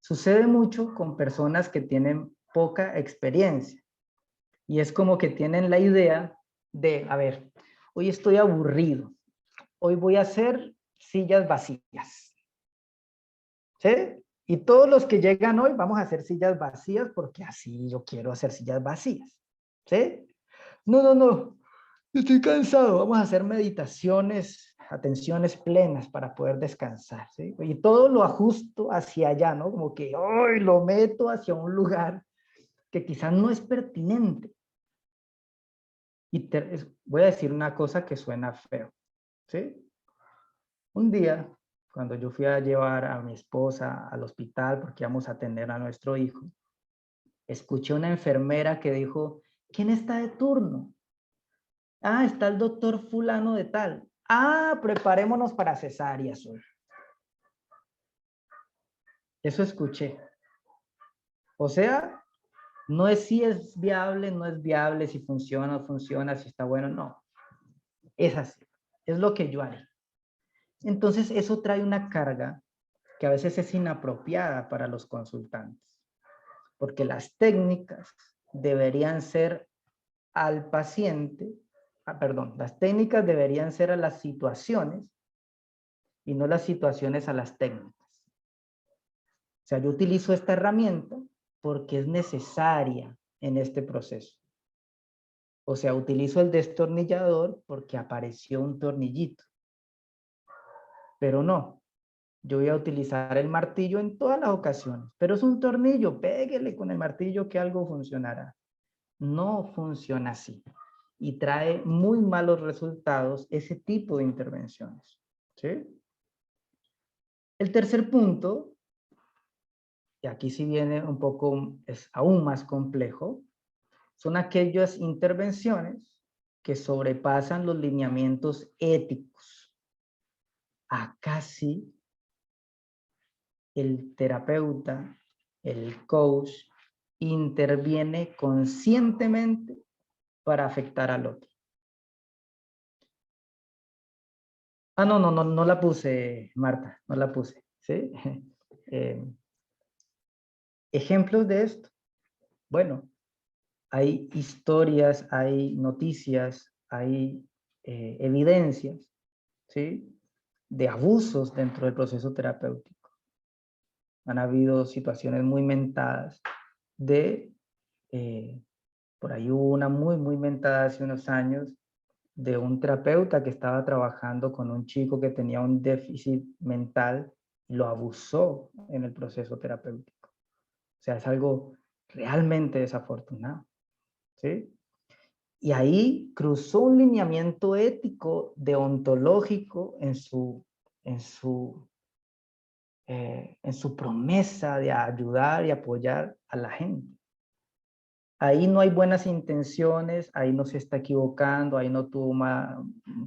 Sucede mucho con personas que tienen poca experiencia y es como que tienen la idea de, a ver, hoy estoy aburrido, hoy voy a hacer sillas vacías, ¿sí? Y todos los que llegan hoy vamos a hacer sillas vacías porque así yo quiero hacer sillas vacías, ¿sí? No, estoy cansado, vamos a hacer meditaciones, atenciones plenas para poder descansar, ¿sí? Y todo lo ajusto hacia allá, ¿no? Como que hoy lo meto hacia un lugar que quizás no es pertinente. Y voy a decir una cosa que suena feo, ¿sí? Un día, cuando yo fui a llevar a mi esposa al hospital porque íbamos a atender a nuestro hijo, escuché una enfermera que dijo, ¿quién está de turno? Ah, está el doctor fulano de tal. Ah, preparémonos para cesáreas hoy. Eso escuché. O sea, no es si es viable, no es viable, si funciona o funciona, si está bueno, no. Es así. Es lo que yo haré. Entonces, eso trae una carga que a veces es inapropiada para los consultantes. Porque las técnicas deberían ser al paciente, las técnicas deberían ser a las situaciones y no las situaciones a las técnicas. O sea, yo utilizo esta herramienta porque es necesaria en este proceso. O sea, utilizo el destornillador porque apareció un tornillito. Pero no, yo voy a utilizar el martillo en todas las ocasiones. Pero es un tornillo, péguele con el martillo que algo funcionará. No funciona así. Y trae muy malos resultados ese tipo de intervenciones. ¿Sí? El tercer punto, y aquí sí viene un poco, es aún más complejo, son aquellas intervenciones que sobrepasan los lineamientos éticos. Acá sí, el terapeuta, el coach, interviene conscientemente para afectar al otro. Ah, no la puse, Marta, no la puse, ¿sí? Ejemplos de esto. Bueno, hay historias, hay noticias, hay evidencias, ¿sí? De abusos dentro del proceso terapéutico. Han habido situaciones muy mentadas de, por ahí hubo una muy mentada hace unos años, de un terapeuta que estaba trabajando con un chico que tenía un déficit mental y lo abusó en el proceso terapéutico. O sea, es algo realmente desafortunado, ¿sí? Y ahí cruzó un lineamiento ético, deontológico en su promesa de ayudar y apoyar a la gente. Ahí no hay buenas intenciones, ahí no se está equivocando, ahí no tuvo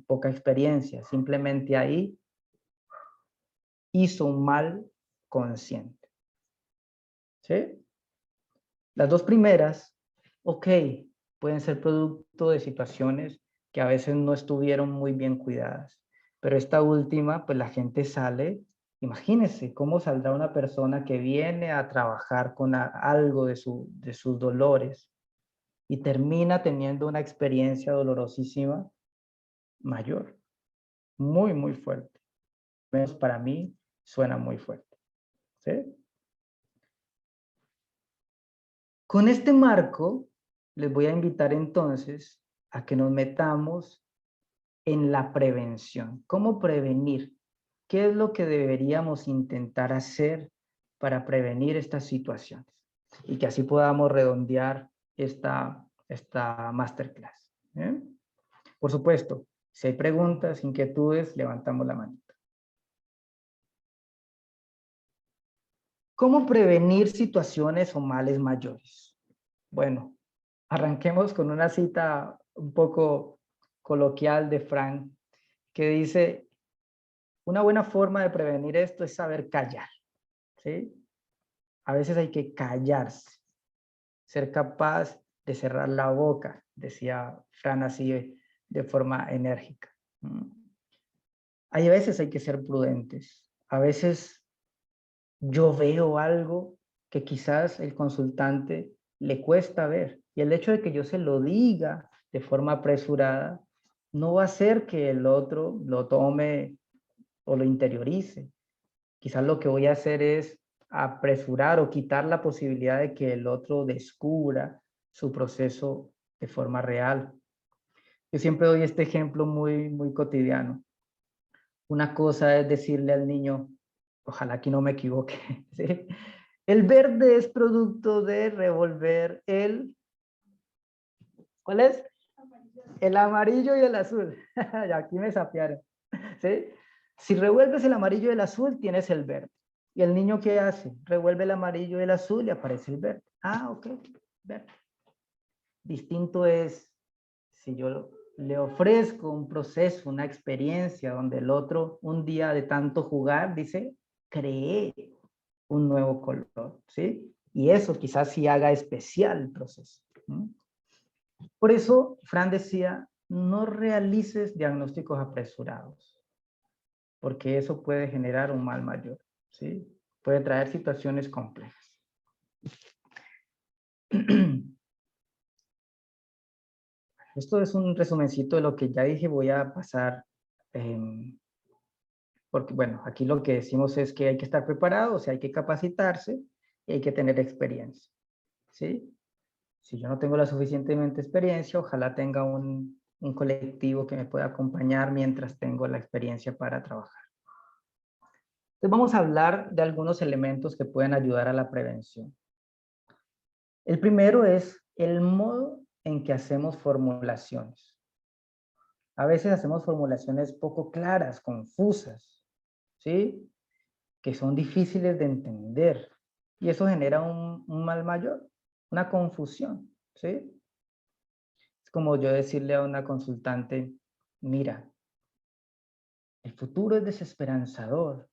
poca experiencia, simplemente ahí hizo un mal consciente. ¿Sí? Las dos primeras, ok, pueden ser producto de situaciones que a veces no estuvieron muy bien cuidadas, pero esta última, pues la gente sale, imagínense cómo saldrá una persona que viene a trabajar con algo de sus dolores y termina teniendo una experiencia dolorosísima mayor, muy fuerte. Menos para mí suena muy fuerte. ¿Sí? Con este marco, les voy a invitar entonces a que nos metamos en la prevención. ¿Cómo prevenir? ¿Qué es lo que deberíamos intentar hacer para prevenir estas situaciones? Y que así podamos redondear esta masterclass. ¿Eh? Por supuesto, si hay preguntas, inquietudes, levantamos la manita. ¿Cómo prevenir situaciones o males mayores? Bueno, arranquemos con una cita un poco coloquial de Frank, que dice, una buena forma de prevenir esto es saber callar, ¿sí? A veces hay que callarse, ser capaz de cerrar la boca, decía Fran así de forma enérgica. Hay veces hay que ser prudentes, a veces yo veo algo que quizás el consultante le cuesta ver. Y el hecho de que yo se lo diga de forma apresurada no va a hacer que el otro lo tome o lo interiorice. Quizás lo que voy a hacer es apresurar o quitar la posibilidad de que el otro descubra su proceso de forma real. Yo siempre doy este ejemplo muy cotidiano. Una cosa es decirle al niño, ojalá que no me equivoque, ¿sí? El verde es producto de revolver ¿cuál es? El amarillo y el azul. Y aquí me sapearon, ¿sí? Si revuelves el amarillo y el azul, tienes el verde. ¿Y el niño qué hace? Revuelve el amarillo y el azul y aparece el verde. Ah, ok, verde. Distinto es si yo le ofrezco un proceso, una experiencia donde el otro, un día de tanto jugar, dice, creé un nuevo color, ¿sí? Y eso quizás sí haga especial el proceso. Por eso, Fran decía, no realices diagnósticos apresurados, porque eso puede generar un mal mayor, ¿sí? Puede traer situaciones complejas. Esto es un resumencito de lo que ya dije, voy a pasar, porque bueno, aquí lo que decimos es que hay que estar preparado, o sea, hay que capacitarse y hay que tener experiencia. ¿sí? Si yo no tengo la suficientemente experiencia, ojalá tenga un colectivo que me pueda acompañar mientras tengo la experiencia para trabajar. Entonces vamos a hablar de algunos elementos que pueden ayudar a la prevención. El primero es el modo en que hacemos formulaciones. A veces hacemos formulaciones poco claras, confusas, ¿sí? Que son difíciles de entender. Y eso genera un mal mayor, una confusión, ¿sí? Es como yo decirle a una consultante, mira, el futuro es desesperanzador,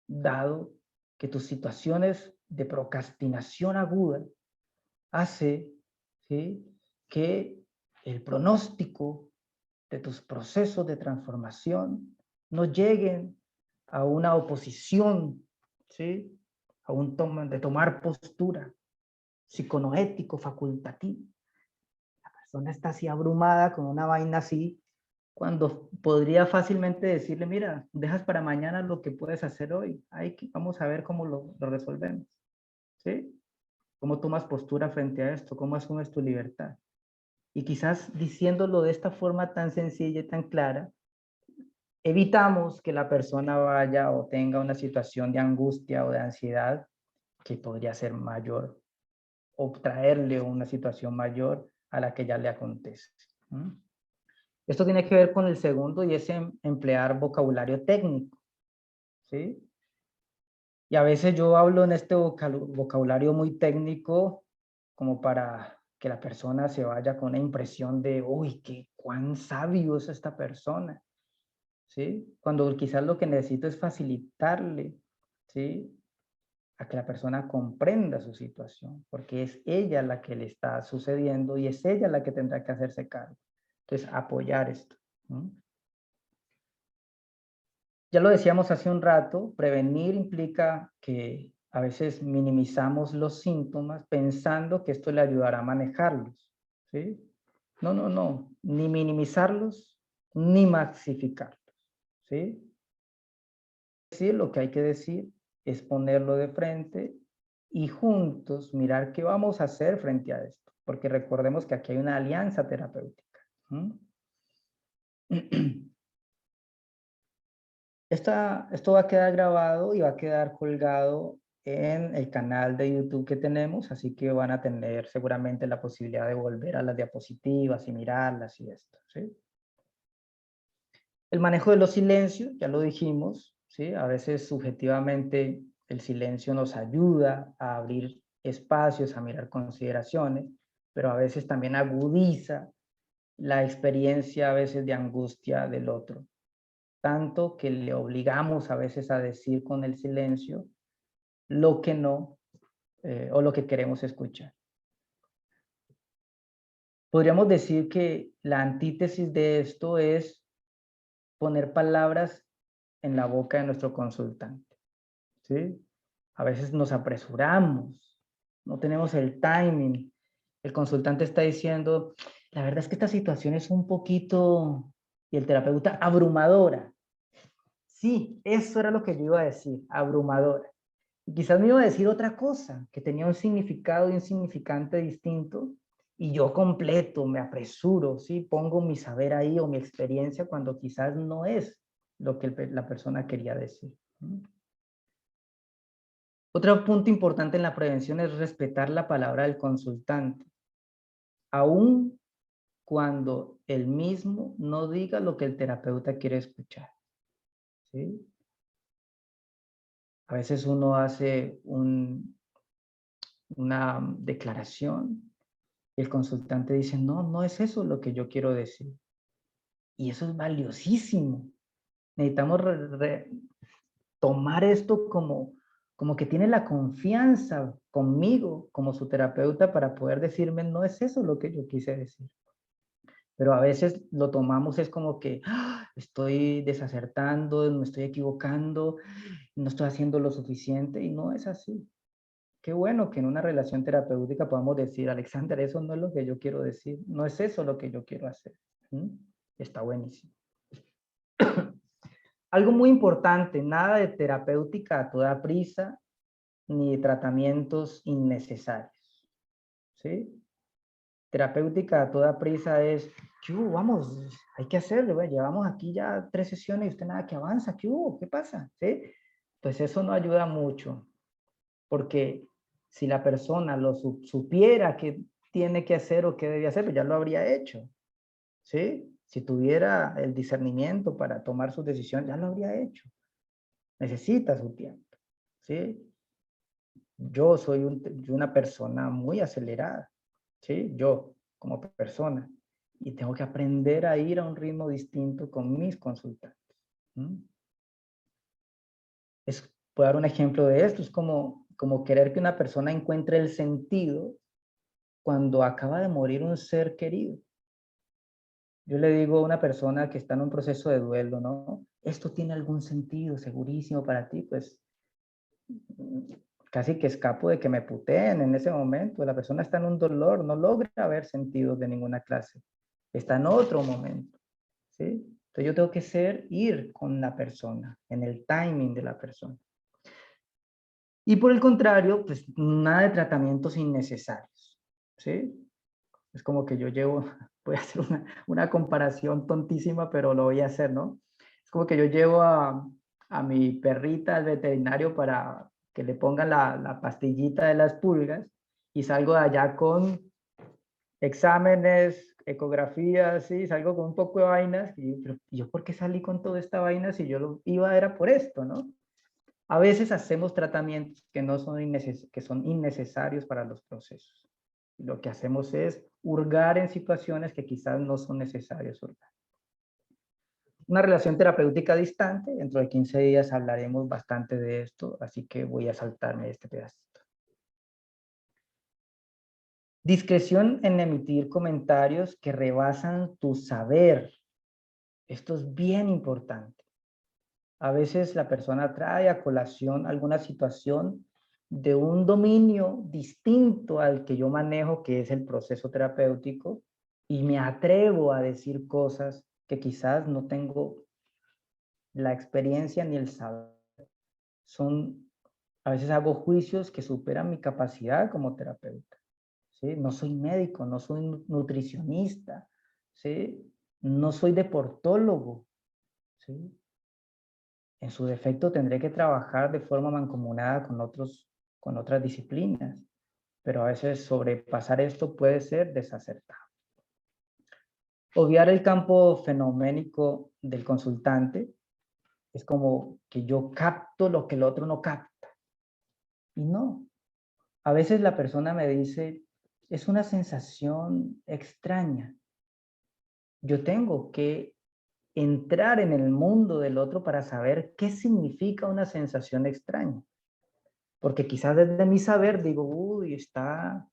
dado que tus situaciones de procrastinación aguda hace, ¿sí?, que el pronóstico de tus procesos de transformación no lleguen a una oposición, ¿sí?, a un de tomar postura psiconoético, facultativo. La persona está así abrumada con una vaina así, cuando podría fácilmente decirle, mira, dejas para mañana lo que puedes hacer hoy. Vamos a ver cómo lo resolvemos, ¿sí? ¿Cómo tomas postura frente a esto? ¿Cómo asumes tu libertad? Y quizás diciéndolo de esta forma tan sencilla y tan clara, evitamos que la persona vaya o tenga una situación de angustia o de ansiedad que podría ser mayor o traerle una situación mayor a la que ya le acontece. Esto tiene que ver con el segundo y es emplear vocabulario técnico, ¿sí? Y a veces yo hablo en este vocabulario muy técnico como para que la persona se vaya con una impresión de, uy, cuán sabio es esta persona, ¿sí? Cuando quizás lo que necesito es facilitarle, ¿sí?, a que la persona comprenda su situación, porque es ella la que le está sucediendo y es ella la que tendrá que hacerse cargo. Entonces, apoyar esto. Ya lo decíamos hace un rato, prevenir implica que a veces minimizamos los síntomas pensando que esto le ayudará a manejarlos, ¿sí? No, ni minimizarlos ni maxificarlos, ¿sí? Lo que hay que decir es ponerlo de frente y juntos mirar qué vamos a hacer frente a esto, porque recordemos que aquí hay una alianza terapéutica. Esto va a quedar grabado y va a quedar colgado en el canal de YouTube que tenemos, así que van a tener seguramente la posibilidad de volver a las diapositivas y mirarlas y esto, ¿sí? El manejo de los silencios, ya lo dijimos, ¿sí? A veces subjetivamente el silencio nos ayuda a abrir espacios, a mirar consideraciones, pero a veces también agudiza la experiencia a veces de angustia del otro. Tanto que le obligamos a veces a decir con el silencio lo que no, o lo que queremos escuchar. Podríamos decir que la antítesis de esto es poner palabras en la boca de nuestro consultante, ¿sí? A veces nos apresuramos, no tenemos el timing. El consultante está diciendo, la verdad es que esta situación es un poquito, y el terapeuta, abrumadora. Sí, eso era lo que yo iba a decir, abrumadora. Y quizás me iba a decir otra cosa, que tenía un significado y un significante distinto, y yo completo, me apresuro, ¿sí? Pongo mi saber ahí o mi experiencia cuando quizás no es lo que la persona quería decir. Otro punto importante en la prevención es respetar la palabra del consultante, aun cuando él mismo no diga lo que el terapeuta quiere escuchar, ¿sí? A veces uno hace una declaración y el consultante dice, no es eso lo que yo quiero decir. Y eso es valiosísimo. Necesitamos tomar esto como que tiene la confianza conmigo como su terapeuta para poder decirme, no es eso lo que yo quise decir. Pero a veces lo tomamos es como que estoy desacertando, me estoy equivocando, no estoy haciendo lo suficiente y no es así. Qué bueno que en una relación terapéutica podamos decir, Alexander, eso no es lo que yo quiero decir, no es eso lo que yo quiero hacer. Está buenísimo. Algo muy importante, nada de terapéutica a toda prisa, ni de tratamientos innecesarios. ¿sí? Terapéutica a toda prisa es, ¿qué hubo? Vamos, hay que hacerlo, ¿ve? Llevamos aquí ya 3 sesiones y usted nada que avanza, ¿qué hubo? ¿Qué pasa? ¿Sí? Pues eso no ayuda mucho, porque si la persona lo supiera qué tiene que hacer o qué debe hacer, pues ya lo habría hecho, ¿sí? Si tuviera el discernimiento para tomar sus decisiones, ya lo habría hecho. Necesita su tiempo, ¿sí? Yo soy una persona muy acelerada, ¿sí? Yo, como persona. Y tengo que aprender a ir a un ritmo distinto con mis consultantes. Puedo dar un ejemplo de esto. Es como querer que una persona encuentre el sentido cuando acaba de morir un ser querido. Yo le digo a una persona que está en un proceso de duelo, ¿no? ¿Esto tiene algún sentido segurísimo para ti? Pues casi que escapo de que me puteen en ese momento. La persona está en un dolor, no logra ver sentido de ninguna clase. Está en otro momento, ¿sí? Entonces yo tengo que ir con la persona, en el timing de la persona. Y por el contrario, pues nada de tratamientos innecesarios, ¿sí? Es como que yo llevo, voy a hacer una comparación tontísima, pero lo voy a hacer, ¿no? Es como que yo llevo a mi perrita al veterinario para que le pongan la pastillita de las pulgas y salgo de allá con exámenes, ecografías, ¿sí? Salgo con un poco de vainas y pero yo ¿por qué salí con toda esta vaina si yo lo iba era por esto, ¿no? A veces hacemos tratamientos que son innecesarios para los procesos. Lo que hacemos es hurgar en situaciones que quizás no son necesarios hurgar. Una relación terapéutica distante, dentro de 15 días hablaremos bastante de esto, así que voy a saltarme este pedacito. Discreción en emitir comentarios que rebasan tu saber. Esto es bien importante. A veces la persona trae a colación alguna situación de un dominio distinto al que yo manejo, que es el proceso terapéutico, y me atrevo a decir cosas que quizás no tengo la experiencia ni el saber. A veces hago juicios que superan mi capacidad como terapeuta, ¿sí? No soy médico, no soy nutricionista, ¿sí? No soy deportólogo, ¿sí? En su defecto tendré que trabajar de forma mancomunada con otras disciplinas, pero a veces sobrepasar esto puede ser desacertado. Obviar el campo fenoménico del consultante es como que yo capto lo que el otro no capta. Y no. A veces la persona me dice, es una sensación extraña. Yo tengo que entrar en el mundo del otro para saber qué significa una sensación extraña. Porque quizás desde mi saber digo, uy, está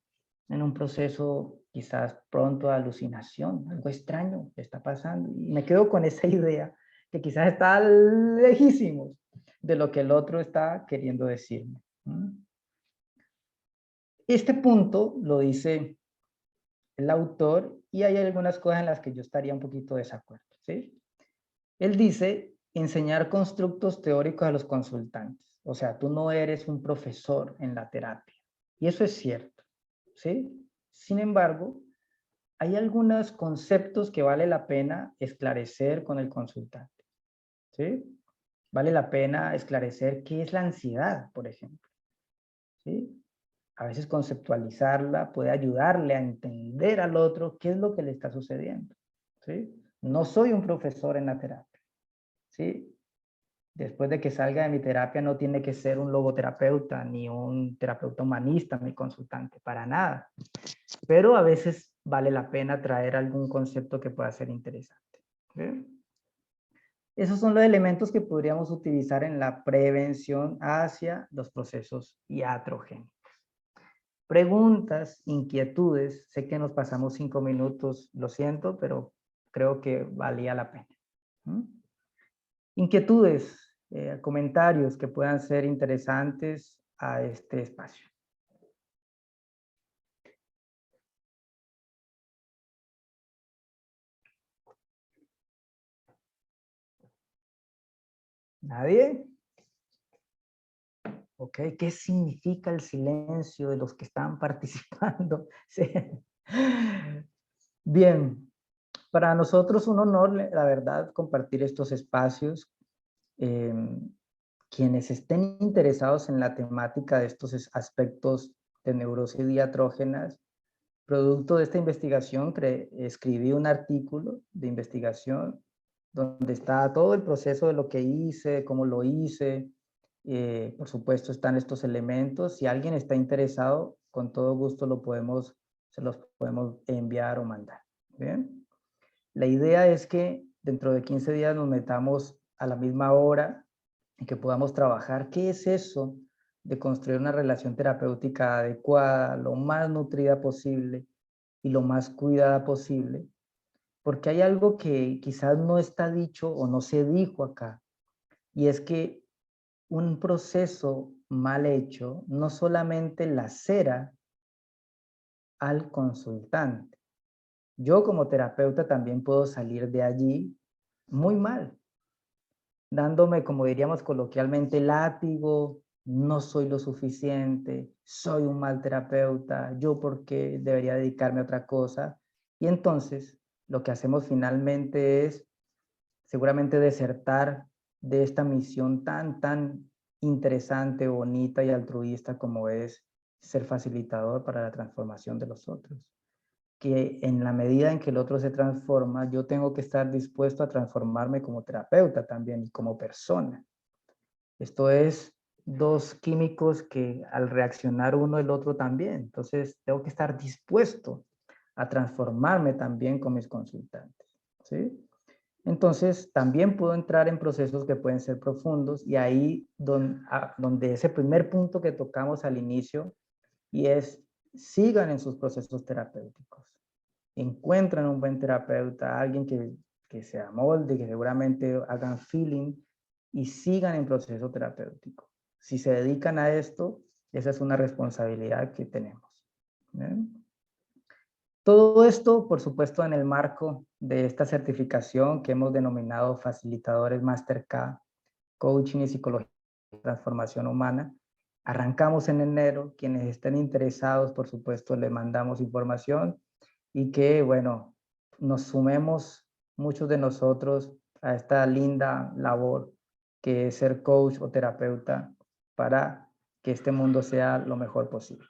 en un proceso quizás pronto de alucinación, algo extraño está pasando. Y me quedo con esa idea que quizás está lejísimos de lo que el otro está queriendo decirme. Este punto lo dice el autor y hay algunas cosas en las que yo estaría un poquito de desacuerdo, ¿sí? Él dice enseñar constructos teóricos a los consultantes. O sea, tú no eres un profesor en la terapia. Y eso es cierto, ¿sí? Sin embargo, hay algunos conceptos que vale la pena esclarecer con el consultante, ¿sí? Vale la pena esclarecer qué es la ansiedad, por ejemplo, ¿sí? A veces conceptualizarla puede ayudarle a entender al otro qué es lo que le está sucediendo, ¿sí? No soy un profesor en la terapia, ¿sí? Después de que salga de mi terapia no tiene que ser un logoterapeuta ni un terapeuta humanista mi consultante, para nada. Pero a veces vale la pena traer algún concepto que pueda ser interesante, ¿sí? Esos son los elementos que podríamos utilizar en la prevención hacia los procesos iatrogénicos. Preguntas, inquietudes. Sé que nos pasamos 5 minutos, lo siento, pero creo que valía la pena. Inquietudes, comentarios que puedan ser interesantes a este espacio. ¿Nadie? ¿ok? ¿Qué significa el silencio de los que están participando? Sí. Bien, para nosotros un honor, la verdad, compartir estos espacios. Quienes estén interesados en la temática de estos aspectos de neurosis diatrógenas, producto de esta investigación, escribí un artículo de investigación donde está todo el proceso de lo que hice, cómo lo hice. Por supuesto están estos elementos. Si alguien está interesado, con todo gusto se los podemos enviar o mandar. ¿Bien? La idea es que dentro de 15 días nos metamos a la misma hora y que podamos trabajar qué es eso de construir una relación terapéutica adecuada, lo más nutrida posible y lo más cuidada posible, porque hay algo que quizás no está dicho o no se dijo acá, y es que un proceso mal hecho no solamente lacera al consultante. Yo como terapeuta también puedo salir de allí muy mal, dándome, como diríamos coloquialmente, látigo, no soy lo suficiente, soy un mal terapeuta, yo por qué debería dedicarme a otra cosa. Y entonces lo que hacemos finalmente es seguramente desertar de esta misión tan interesante, bonita y altruista como es ser facilitador para la transformación de los otros. Que en la medida en que el otro se transforma, yo tengo que estar dispuesto a transformarme como terapeuta también y como persona. Esto es dos químicos que al reaccionar uno el otro también. Entonces tengo que estar dispuesto a transformarme también con mis consultantes, ¿sí? Entonces también puedo entrar en procesos que pueden ser profundos y ahí donde ese primer punto que tocamos al inicio y es sigan en sus procesos terapéuticos. Encuentran un buen terapeuta, alguien que se amolde, que seguramente hagan feeling y sigan en proceso terapéutico. Si se dedican a esto, esa es una responsabilidad que tenemos. ¿Bien? Todo esto, por supuesto, en el marco de esta certificación que hemos denominado Facilitadores Master-K, Coaching y Psicología de Transformación Humana. Arrancamos en enero. Quienes estén interesados, por supuesto, les mandamos información y que, bueno, nos sumemos muchos de nosotros a esta linda labor que es ser coach o terapeuta para que este mundo sea lo mejor posible.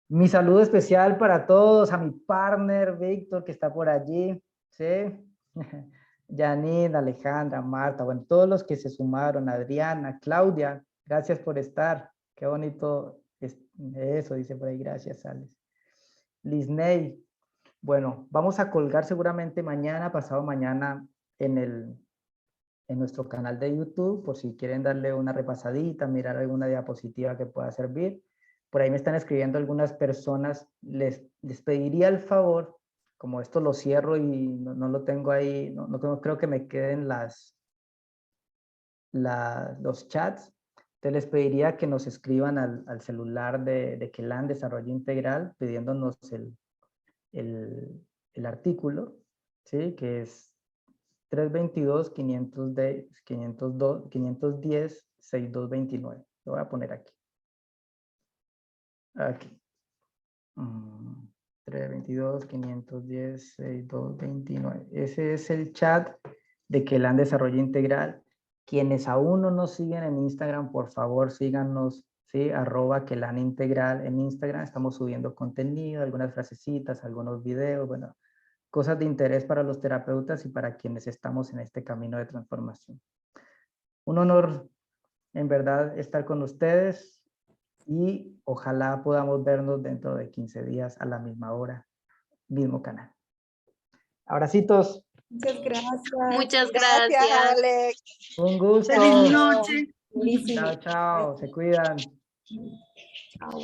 Mi saludo especial para todos, a mi partner Víctor que está por allí, ¿sí? Janine, Alejandra, Marta, bueno, todos los que se sumaron, Adriana, Claudia, gracias por estar. Qué bonito eso, dice por ahí, gracias, Alex. Lisney, bueno, vamos a colgar seguramente mañana, pasado mañana, en nuestro canal de YouTube, por si quieren darle una repasadita, mirar alguna diapositiva que pueda servir. Por ahí me están escribiendo algunas personas, les pediría el favor, como esto lo cierro y no lo tengo ahí, no creo que me queden los chats, entonces les pediría que nos escriban al celular de Kelan Desarrollo Integral, pidiéndonos el artículo, ¿sí? Que es 322-510-6229. Lo voy a poner aquí. Aquí. 322-510-6229. Ese es el chat de Kelan Desarrollo Integral. Quienes aún no nos siguen en Instagram, por favor síganos, ¿sí? @Kelan Integral en Instagram. Estamos subiendo contenido, algunas frasecitas, algunos videos, bueno, cosas de interés para los terapeutas y para quienes estamos en este camino de transformación. Un honor, en verdad, estar con ustedes y ojalá podamos vernos dentro de 15 días a la misma hora, mismo canal. Abracitos. Muchas gracias. Muchas gracias. Alex. Un gusto. Feliz noche. Buenísimo. Chao, chao. Se cuidan. Chao.